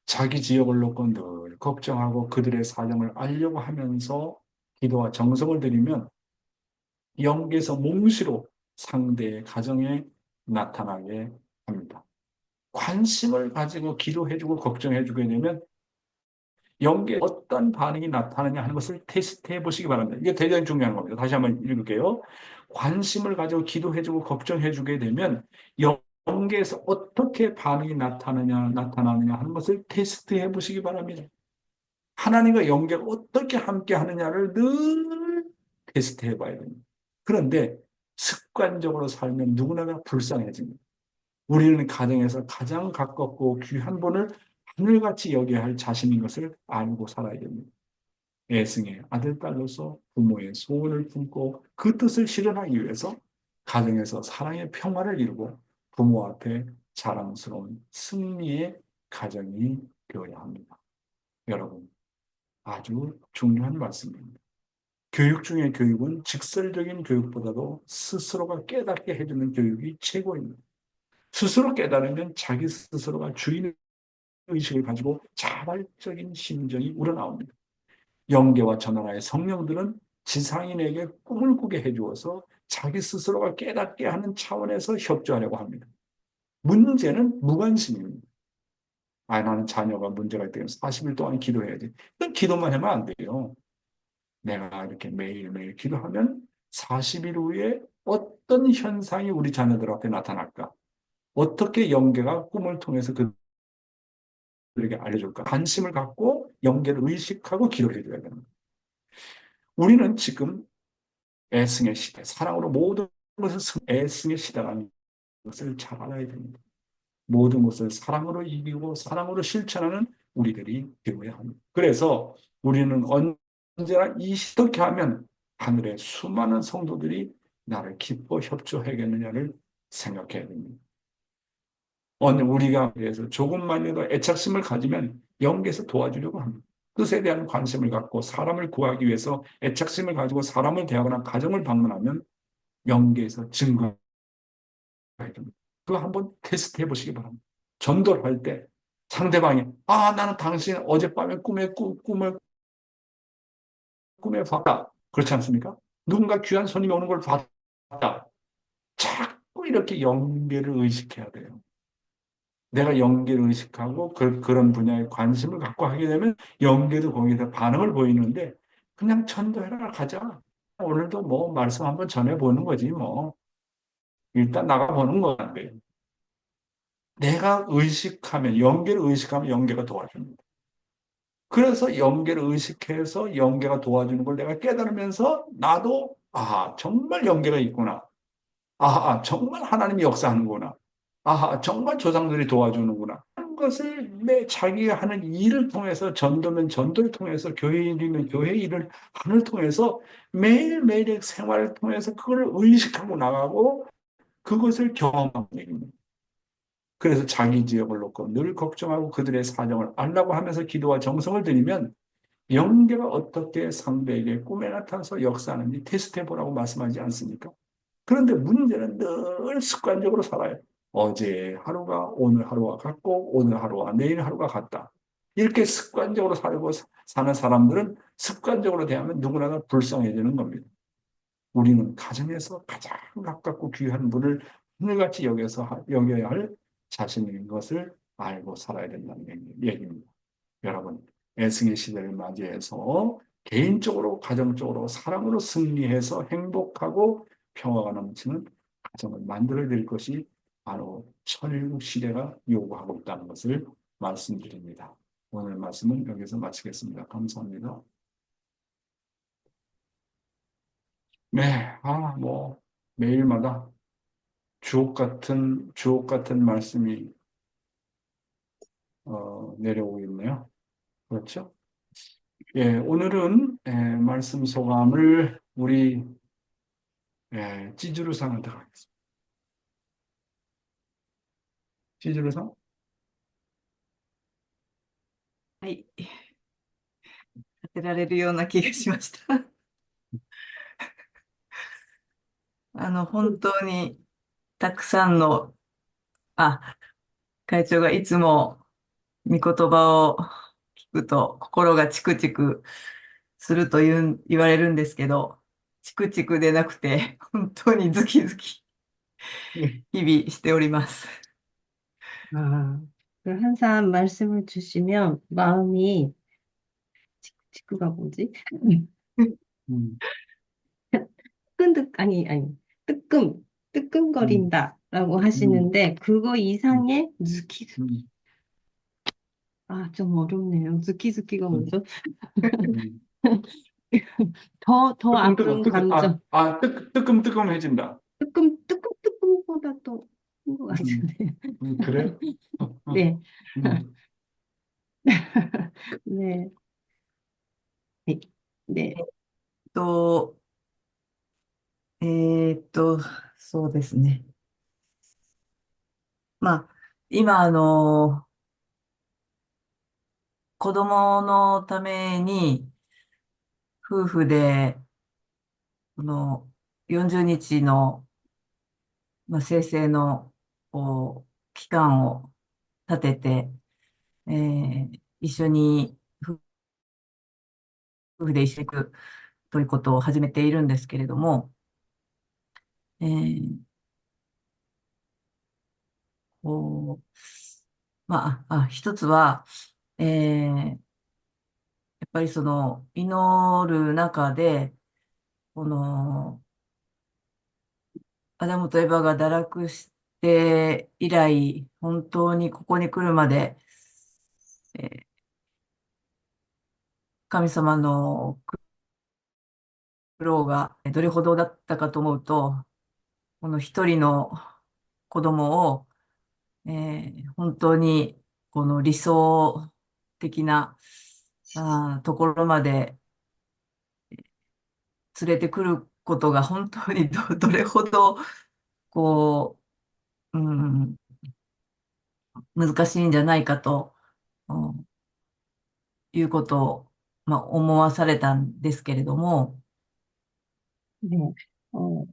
자기 지역을 놓고 늘 걱정하고 그들의 사정을 알려고 하면서 기도와 정성을 들이면 영계에서 몽시로 상대의 가정에 나타나게 합니다. 관심을 가지고 기도해주고 걱정해주게 되면 영계에 어떤 반응이 나타나냐 하는 것을 테스트해 보시기 바랍니다. 이게 대단히 중요한 겁니다. 다시 한번 읽을게요. 관심을 가지고 기도해주고 걱정해주게 되면 영계에서 어떻게 반응이 나타나느냐 하는 것을 테스트해 보시기 바랍니다. 하나님과 영계가 어떻게 함께 하느냐를 늘 테스트해 봐야 됩니다. 그런데 습관적으로 살면 누구나 불쌍해집니다. 우리는 가정에서 가장 가깝고 귀한 분을 하늘같이 여겨야 할 자신인 것을 알고 살아야 됩니다. 애승의 아들, 딸로서 부모의 소원을 품고 그 뜻을 실현하기 위해서 가정에서 사랑의 평화를 이루고 부모 앞에 자랑스러운 승리의 가정이 되어야 합니다. 여러분, 아주 중요한 말씀입니다. 교육 중에 교육은 직설적인 교육보다도 스스로가 깨닫게 해주는 교육이 최고입니다. 스스로 깨달으면 자기 스스로가 주인의식을 가지고 자발적인 심정이 우러나옵니다. 영계와 전하나의 성령들은 지상인에게 꿈을 꾸게 해주어서 자기 스스로가 깨닫게 하는 차원에서 협조하려고 합니다. 문제는 무관심입니다. 나는 자녀가 문제가 있다면 40일 동안 기도해야지. 그건 기도만 하면 안 돼요. 내가 이렇게 매일매일 기도하면 40일 후에 어떤 현상이 우리 자녀들 앞에 나타날까? 어떻게 영계가 꿈을 통해서 그들에게 알려줄까? 관심을 갖고 영계를 의식하고 기도를 해줘야 됩니다. 우리는 지금 애승의 시대, 사랑으로 모든 것을 애승의 시대라는 것을 잘 알아야 됩니다. 모든 것을 사랑으로 이기고 사랑으로 실천하는 우리들이 되어야 합니다. 그래서 우리는 언제나 어떻게 하면 하늘의 수많은 성도들이 나를 기뻐 협조하겠느냐를 생각해야 됩니다. 우리가 그래서 조금만이라도 애착심을 가지면 영계에서 도와주려고 합니다. 뜻에 대한 관심을 갖고 사람을 구하기 위해서 애착심을 가지고 사람을 대하거나 가정을 방문하면 영계에서 증거해야 됩니다. 그거 한번 테스트해 보시기 바랍니다. 전도를 할 때 상대방이 나는 당신 어젯밤에 꿈에 봤다. 그렇지 않습니까? 누군가 귀한 손님이 오는 걸 봤다. 자꾸 이렇게 영계를 의식해야 돼요. 내가 연계를 의식하고 그런 분야에 관심을 갖고 하게 되면 연계도 거기서 반응을 보이는데 그냥 전도해라 가자. 오늘도 뭐 말씀 한번 전해보는 거지 뭐. 일단 나가보는 건데 내가 의식하면 연계를 의식하면 연계가 도와줍니다. 그래서 연계를 의식해서 연계가 도와주는 걸 내가 깨달으면서 나도 정말 연계가 있구나. 정말 하나님이 역사하는구나. 정말 조상들이 도와주는구나. 하는 것을 자기가 하는 일을 통해서 전도면 전도를 통해서 교회 일이면 교회 일을 하늘 통해서 매일매일의 생활을 통해서 그걸 의식하고 나가고 그것을 경험하는 얘기입니다. 그래서 자기 지역을 놓고 늘 걱정하고 그들의 사정을 알라고 하면서 기도와 정성을 들이면 영계가 어떻게 상대에게 꿈에 나타나서 역사하는지 테스트해 보라고 말씀하지 않습니까? 그런데 문제는 늘 습관적으로 살아요. 어제 하루가 오늘 하루와 같고 오늘 하루와 내일 하루가 같다. 이렇게 습관적으로 살고 사는 사람들은 습관적으로 대하면 누구나 다 불쌍해지는 겁니다. 우리는 가정에서 가장 가깝고 귀한 분을 하늘같이 여겨야 할 자신인 것을 알고 살아야 된다는 얘기입니다. 여러분, 애승의 시대를 맞이해서 개인적으로, 가정적으로, 사랑으로 승리해서 행복하고 평화가 넘치는 가정을 만들어낼 것이 바로 천일국 시대가 요구하고 있다는 것을 말씀드립니다. 오늘 말씀은 여기서 마치겠습니다. 감사합니다. 네, 매일마다 주옥 같은 말씀이 내려오고 있네요. 그렇죠? 예, 오늘은 말씀 소감을 우리 찌주루상한테 가겠습니다. 찌주루상? はい。当てられるような気がしました。本当にたくさんの、会長がいつも御言葉を聞くと心がチクチクすると言われるんですけど、チクチクでなくて、本当にズキズキ日々しております。 아, 항상 말씀을 주시면 마음이 직구가 뭐지? 음, 아니, 음, 뜨끔거린다라고 음, 하시는데, 그거 음, 이상의 느끼, 음, 좀 어렵네요. 느끼가 음, 뭐죠? 음. 더 아픈 감정. 뜨끔뜨끔해진다. 뜨끔보다 또, 한것 음, 같은데. 그래? 네, 음, 네, 네, 네, と、えーっと、そうですね。まあ、今、子供のために、夫婦で、この40日の、生成の、期間を立てて、一緒に、夫婦で一緒に行くということを始めているんですけれども、えーこう、一つは、やっぱりその、祈る中で、この、アダムとエバが堕落して以来、本当にここに来るまで、えー神様の苦労がどれほどだったかと思うと、この一人の子供を、本当にこの理想的なところまで連れてくることが本当にどれほどこう、難しいんじゃないかと、いうことを、思わされたんですけれども、네. 어,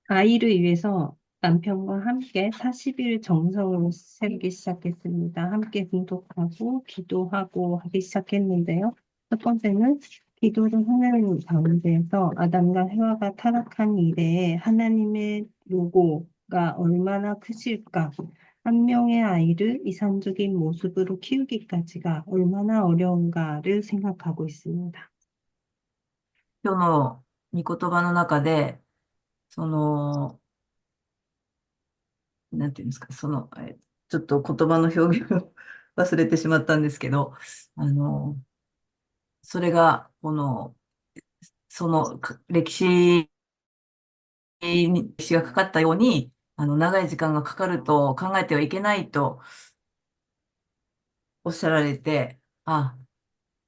아이를 위해서 남편과 함께 40일 정성을 세우기 시작했습니다. 함께 공독하고 기도하고 하기 시작했는데요. 첫 번째는 기도를 하는 가운데에서 아담과 해와가 타락한 이래에 하나님의 노고가 얼마나 크실까? 한 명의 아이를 이상적인 모습으로 키우기까지가 얼마나 어려운가를 생각하고 있습니다. 今日の御言葉の中で、その、なんていうんですか、ちょっと言葉の表現を忘れてしまったんですけど、あの、それが、その歴史がかかったように、長い時間がかかると考えてはいけないとおっしゃられて、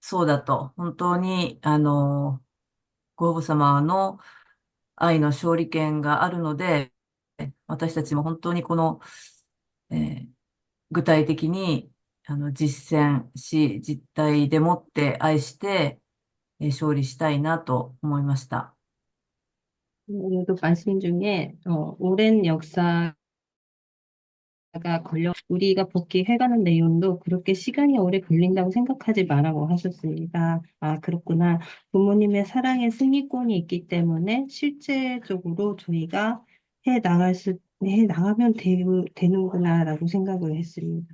そうだと、本当に、ご父母様の愛の勝利権があるので、私たちも本当にえー具体的に、実践し、実体でもって愛して、勝利したいなと思いました。 오늘도 말씀 중에 오랜 역사가 우리가 복귀해가는 내용도 그렇게 시간이 오래 걸린다고 생각하지 말라고 하셨습니다. 아, 그렇구나. 부모님의 사랑의 승리권이 있기 때문에 실제적으로 저희가 해 나가면 되는구나라고 생각을 했습니다.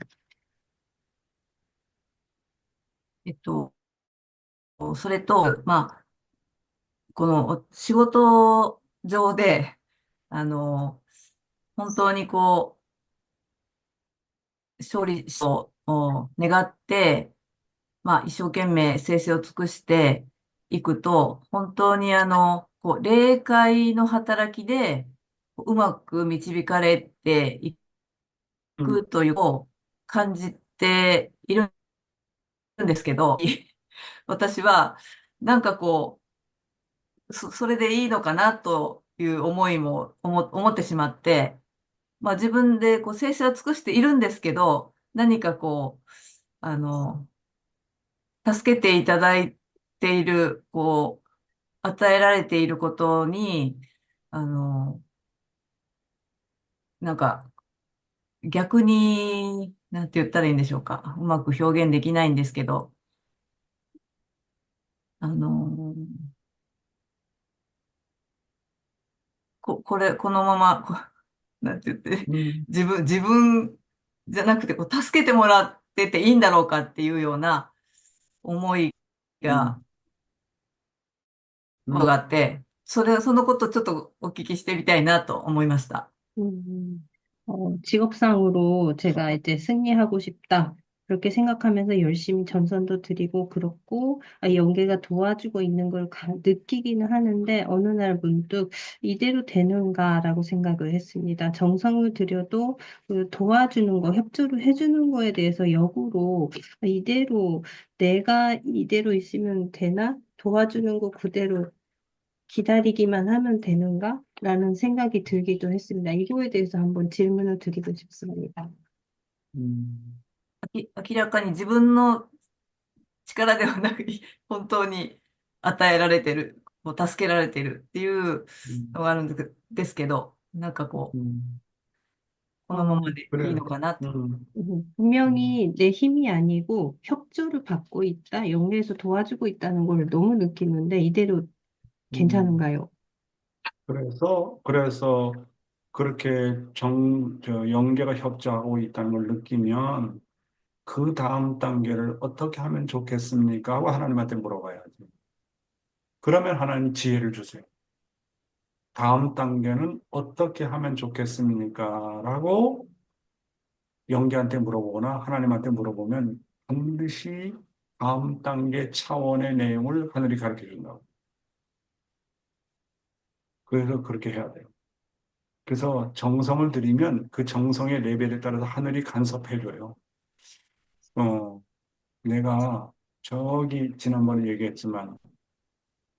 えっと、それと、この仕事上で、あの、本当に勝利を願って、一生懸命精神を尽くしていくと、本当に霊界の働きで、うまく導かれていくというのを感じているんですけど、私は、なんかそれでいいのかなという思いも思ってしまって、自分で精神は尽くしているんですけど、何か助けていただいている、与えられていることに、あの、なんか逆に、なんて言ったらいいんでしょうか。うまく表現できないんですけど、このまま、なんて言って、음, 自分じゃなくて、助けてもらってていいんだろうかっていうような思いが、음, こと 음, があって、そのことちょっとお聞きしてみたいなと思いました。 직업상으로 제가 이제 승리하고 싶다. 그렇게 생각하면서 열심히 전선도 드리고 그렇고, 연계가 도와주고 있는 걸 느끼기는 하는데, 어느 날 문득 이대로 되는가라고 생각을 했습니다. 정성을 들여도 그 도와주는 거, 협조를 해주는 거에 대해서 역으로 내가 이대로 있으면 되나? 도와주는 거 그대로 기다리기만 하면 되는가? 라는 생각이 들기도 했습니다. 이거에 대해서 한번 질문을 드리고 싶습니다. 음, 明らかに自分の力ではなく、本当に与えられてる、助けられてるっていうの 음, があるんですけど、なんか음. このまま 어, でいい 그래. のかなと。 음, 음, 분명히 내 힘이 아니고 협조를 받고 있다, 연계에서 도와주고 있다는 걸 너무 느끼는데 이대로 음. 괜찮은가요? 그래서 그렇게 영계가 협조하고 있다는 걸 느끼면 그 다음 단계를 어떻게 하면 좋겠습니까? 하고 하나님한테 물어봐야지. 그러면 하나님 지혜를 주세요. 다음 단계는 어떻게 하면 좋겠습니까? 라고 영계한테 물어보거나 하나님한테 물어보면 반드시 다음 단계 차원의 내용을 하늘이 가르쳐 준다고. 그래서 그렇게 해야 돼요. 그래서 정성을 들이면 그 정성의 레벨에 따라서 하늘이 간섭해줘요. 어, 내가 저기 지난번에 얘기했지만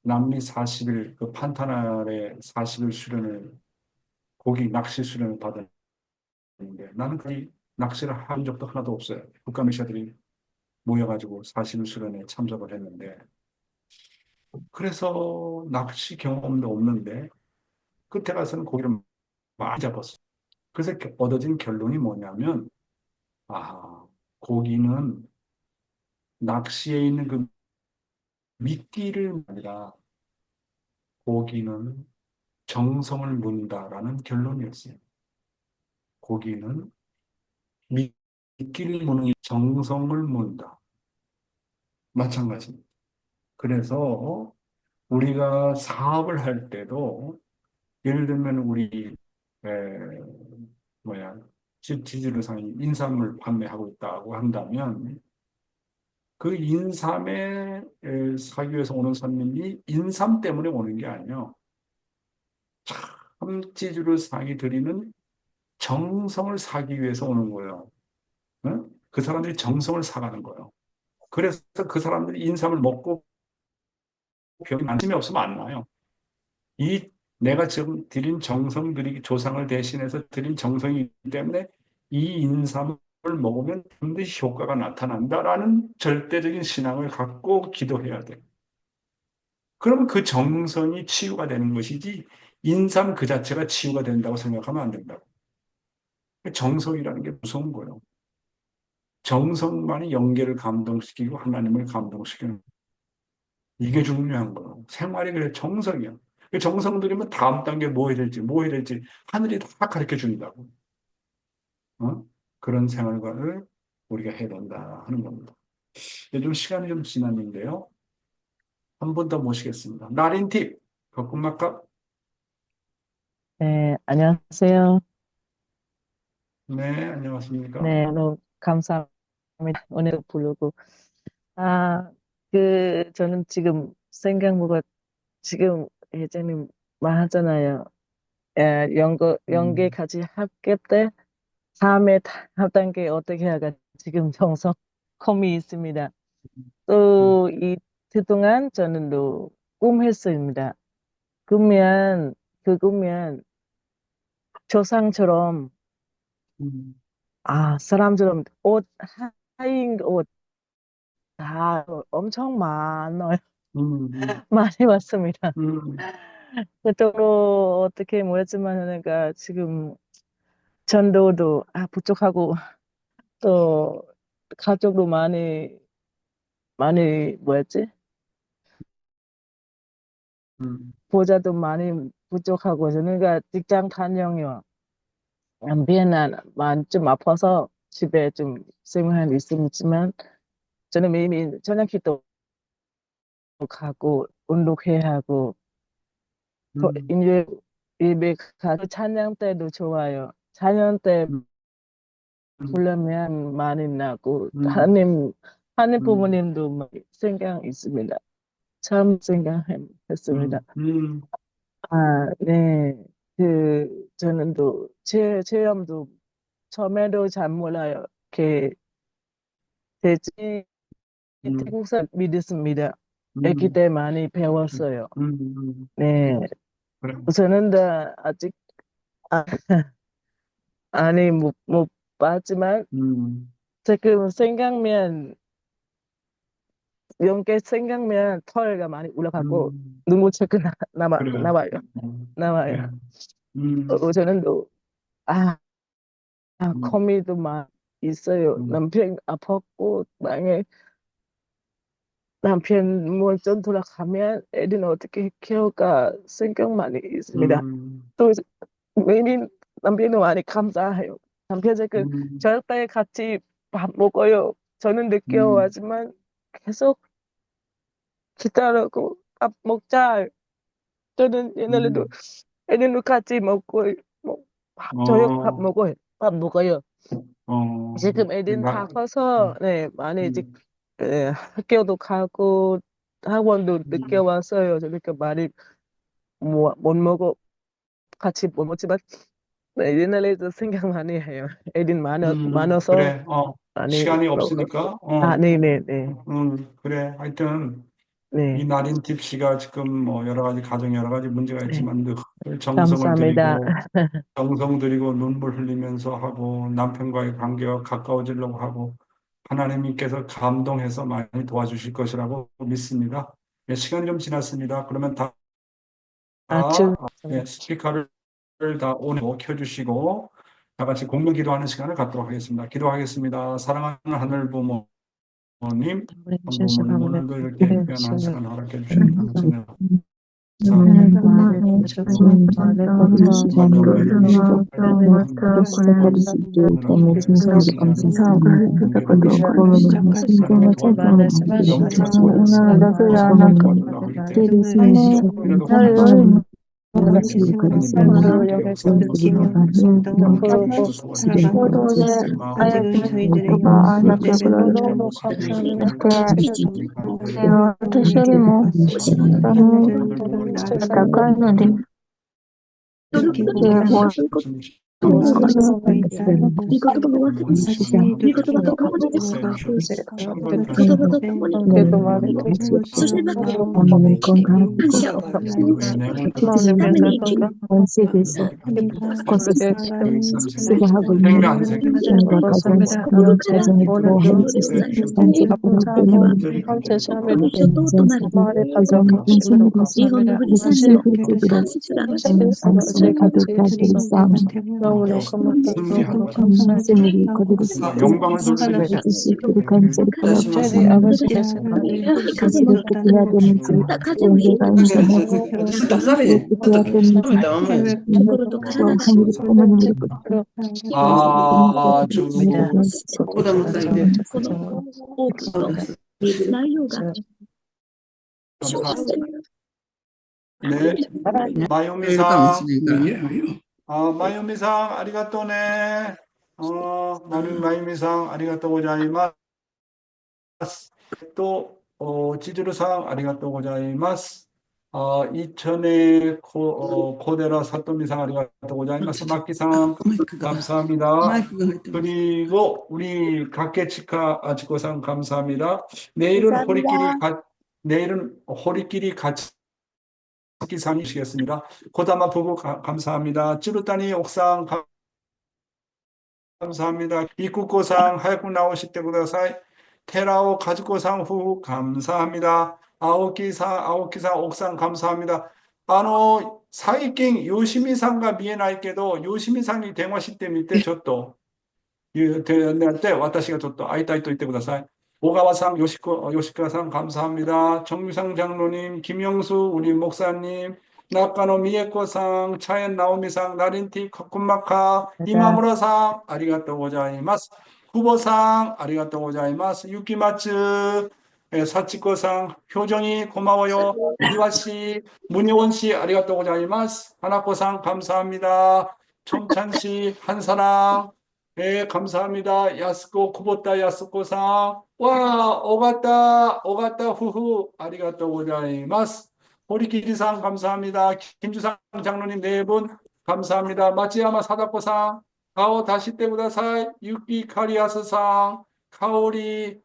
남미 40일 그 판타날의 40일 수련을 고기 낚시 수련을 받았는데 나는 그 낚시를 한 적도 하나도 없어요. 국가미샤들이 모여가지고 40일 수련에 참석을 했는데 그래서 낚시 경험도 없는데 끝에 가서는 고기를 많이 잡았어요. 그래서 얻어진 결론이 뭐냐면 아 고기는 낚시에 있는 그 미끼를 아니라 고기는 정성을 문다라는 결론이었어요. 고기는 미끼를 무는 정성을 문다. 마찬가지입니다. 그래서 우리가 사업을 할 때도 예를 들면 우리 에, 뭐야 지주로상이 인삼을 판매하고 있다고 한다면 그 인삼에 사기 위해서 오는 손님이 인삼 때문에 오는 게 아니에요. 참 지주로상이 드리는 정성을 사기 위해서 오는 거예요. 응? 그 사람들이 정성을 사가는 거예요. 그래서 그 사람들이 인삼을 먹고 병이 안심이 없으면 안 나요. 이 내가 지금 드린 정성 들이 조상을 대신해서 드린 정성이기 때문에 이 인삼을 먹으면 반드시 효과가 나타난다라는 절대적인 신앙을 갖고 기도해야 돼. 그러면 그 정성이 치유가 되는 것이지 인삼 그 자체가 치유가 된다고 생각하면 안 된다고. 정성이라는 게 무서운 거예요. 정성만이 영계를 감동시키고 하나님을 감동시키는 이게 중요한 거예요. 생활이 그래 정성이야. 그 정성 들이면 다음 단계 뭐 해야 될지, 뭐 해야 될지 하늘이 다 가르쳐 준다고. 어? 그런 생활관을 우리가 해야 된다 하는 겁니다. 요즘 시간이 좀 지났는데요. 한 번 더 모시겠습니다. 나린 팁, 거꾸마카. 네, 안녕하세요. 네, 안녕하십니까? 네, 너무 감사합니다. 오늘 부르고. 아, 저는 지금 생각보다 지금 예전에 말하잖아요. 음, 연계까지 합계 때 다음에 합단계 어떻게 할까 지금 정성 고민이 있습니다. 음, 또 그동안 저는 또 꿈했습니다. 꿈면, 꿈면 조상처럼 음, 사람처럼 하얀 옷 다 엄청 많아요. 음, 많이 왔습니다. 음, 또 어떻게 모였지만 그러니까 지금 전도도 부족하고 또 가족도 많이 뭐였지? 보자도 많이 부족하고 저는 그러니까 직장 다녀요. 남편은 좀 아파서 집에 좀 생활이 있지만 저는 매일매일 저녁 기도 가고 운동해야 하고 이제 예배 가서 찬양 때도 좋아요. 찬양 때 부르면 많이 나고 하나님 부모님도 많이 생각 있습니다. 참 생각했습니다. 네. 저는 또 체험도 처음에도 잘 몰라요. 대체 태국사 믿었습니다. 아기 때 많이 배웠어요. 네. 그래. 저는 다 아직 아니 못 봤지만 지금 생각면 털가 많이 올라가고 눈물자국 그래. 나와요. 그래. 저는 또 거미도 막 있어요. 남편 아팠고 만약에 남편 먼저 돌아가면 애는 어떻게 키울까 생각 많이 있습니다. 또 매일 남편은 많이 감사해요. 남편 지금 절대 같이 밥 먹어요. 저는 늦게 와지만 계속 기다리고 밥 먹자. 저는 옛날에도 애들도 같이 먹고 저녁 밥 먹어요. 지금 애들 다 커서 네 많이 학교도 가고 학원도 늦게 왔어요. 그러니까 많이 못 먹어 같이 못 먹지만 네, 옛날에도 생각 많이 해요. 애들 많아서 그래. 많이 시간이 먹어. 없으니까. 네네네. 그래. 하여튼 이 네. 나린 팁씨가 지금 뭐 여러 가지 가정 여러 가지 문제가 네. 있지만 늘 정성을 감사합니다. 들이고 눈물 흘리면서 하고 남편과의 관계가 가까워지려고 하고 하나님께서 감동해서 많이 도와주실 것이라고 믿습니다. 네, 시간이 좀 지났습니다. 그러면 다 스피커를 다 온에 켜주시고 다 같이 공동 기도하는 시간을 갖도록 하겠습니다. 기도하겠습니다. 사랑하는 하늘 부모님, 부모님 오늘도 이렇게 귀한 시간 허락해 주셔서 감사합니다. 지금 저희들의 예배를 너무 영광을 돌리겠습니다. 아주 네, 마요미상, 마요미상 아리가또네. 마요미상 아리가또 고자이마스. 또 지주르상 아리가또 고자이마스. 이천의 코데라 사토미상 아리가또 고자이마스. 마키상 감사합니다. 그리고 우리 각계치카 아치코상 감사합니다. 내일은 호리끼리 같이 기상이시겠습니다. 고다마 부부 감사합니다. 찌루따니 옥상 감사합니다. 이쿠코상 하야쿠 나오실 때 구다사이. 테라오 가즈코상 후 감사합니다. 아오키상 옥상 감사합니다. 사이킹 요시미상과 미에나이께도 요시미상이 대화실 때 밑에 줬도. 때私がちょっと会いたいと言ってください。 오가와상 요시카상 감사합니다. 정유상 장로님, 김영수 우리 목사님, 나카노 미에코상, 차엔 나오미상, 나린티 코쿤마카, 이마무라상 아리가또 고자이마스. 후보상 아리가또 고자이마스. 유키마츠 사치코상 효정이 고마워요. 이와씨, 문효원씨 아리가또 고자이마스. 하나코상 감사합니다. 첨찬씨 한사랑 네, 감사합니다. 야스코 쿠보타 야스코상. 와, 오갔다, 후후. 아리가또 고자이마스. 호리키리상 감사합니다. 김주상 장로님 네 분 감사합니다. 마치야마 사다코상. 가오 다시 때보다사이. 유키 카리아스상. 카오리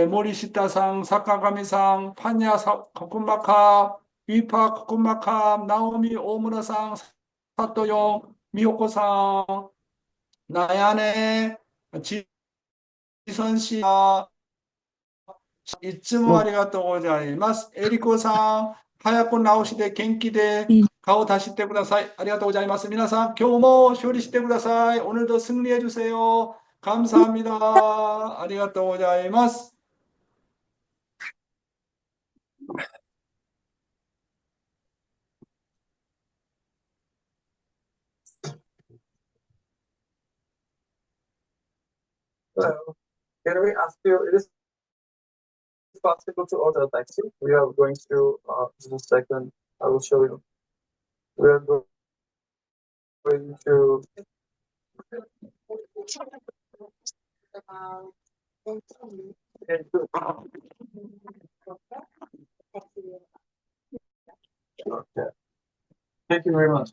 모리시타상. 사카가미상. 파냐 코쿤마카. 위파 코쿤마카. 나오미 오무라상. 사토용. 미호코상. 나야네 지선 씨가 이츠모 아리가또 고자이마스. 에리코さん 早く 나오시대 gen気で 가오 다시 때ください. 아리가또 고자이마스. 皆さん 今日も勝利してください. 오늘도 승리해 주세요. 감사합니다. 아리가또 고자이마스. Can we ask you, it is possible to order a taxi? We are going to, just a second, I will show you. We are going to, okay. Thank you very much.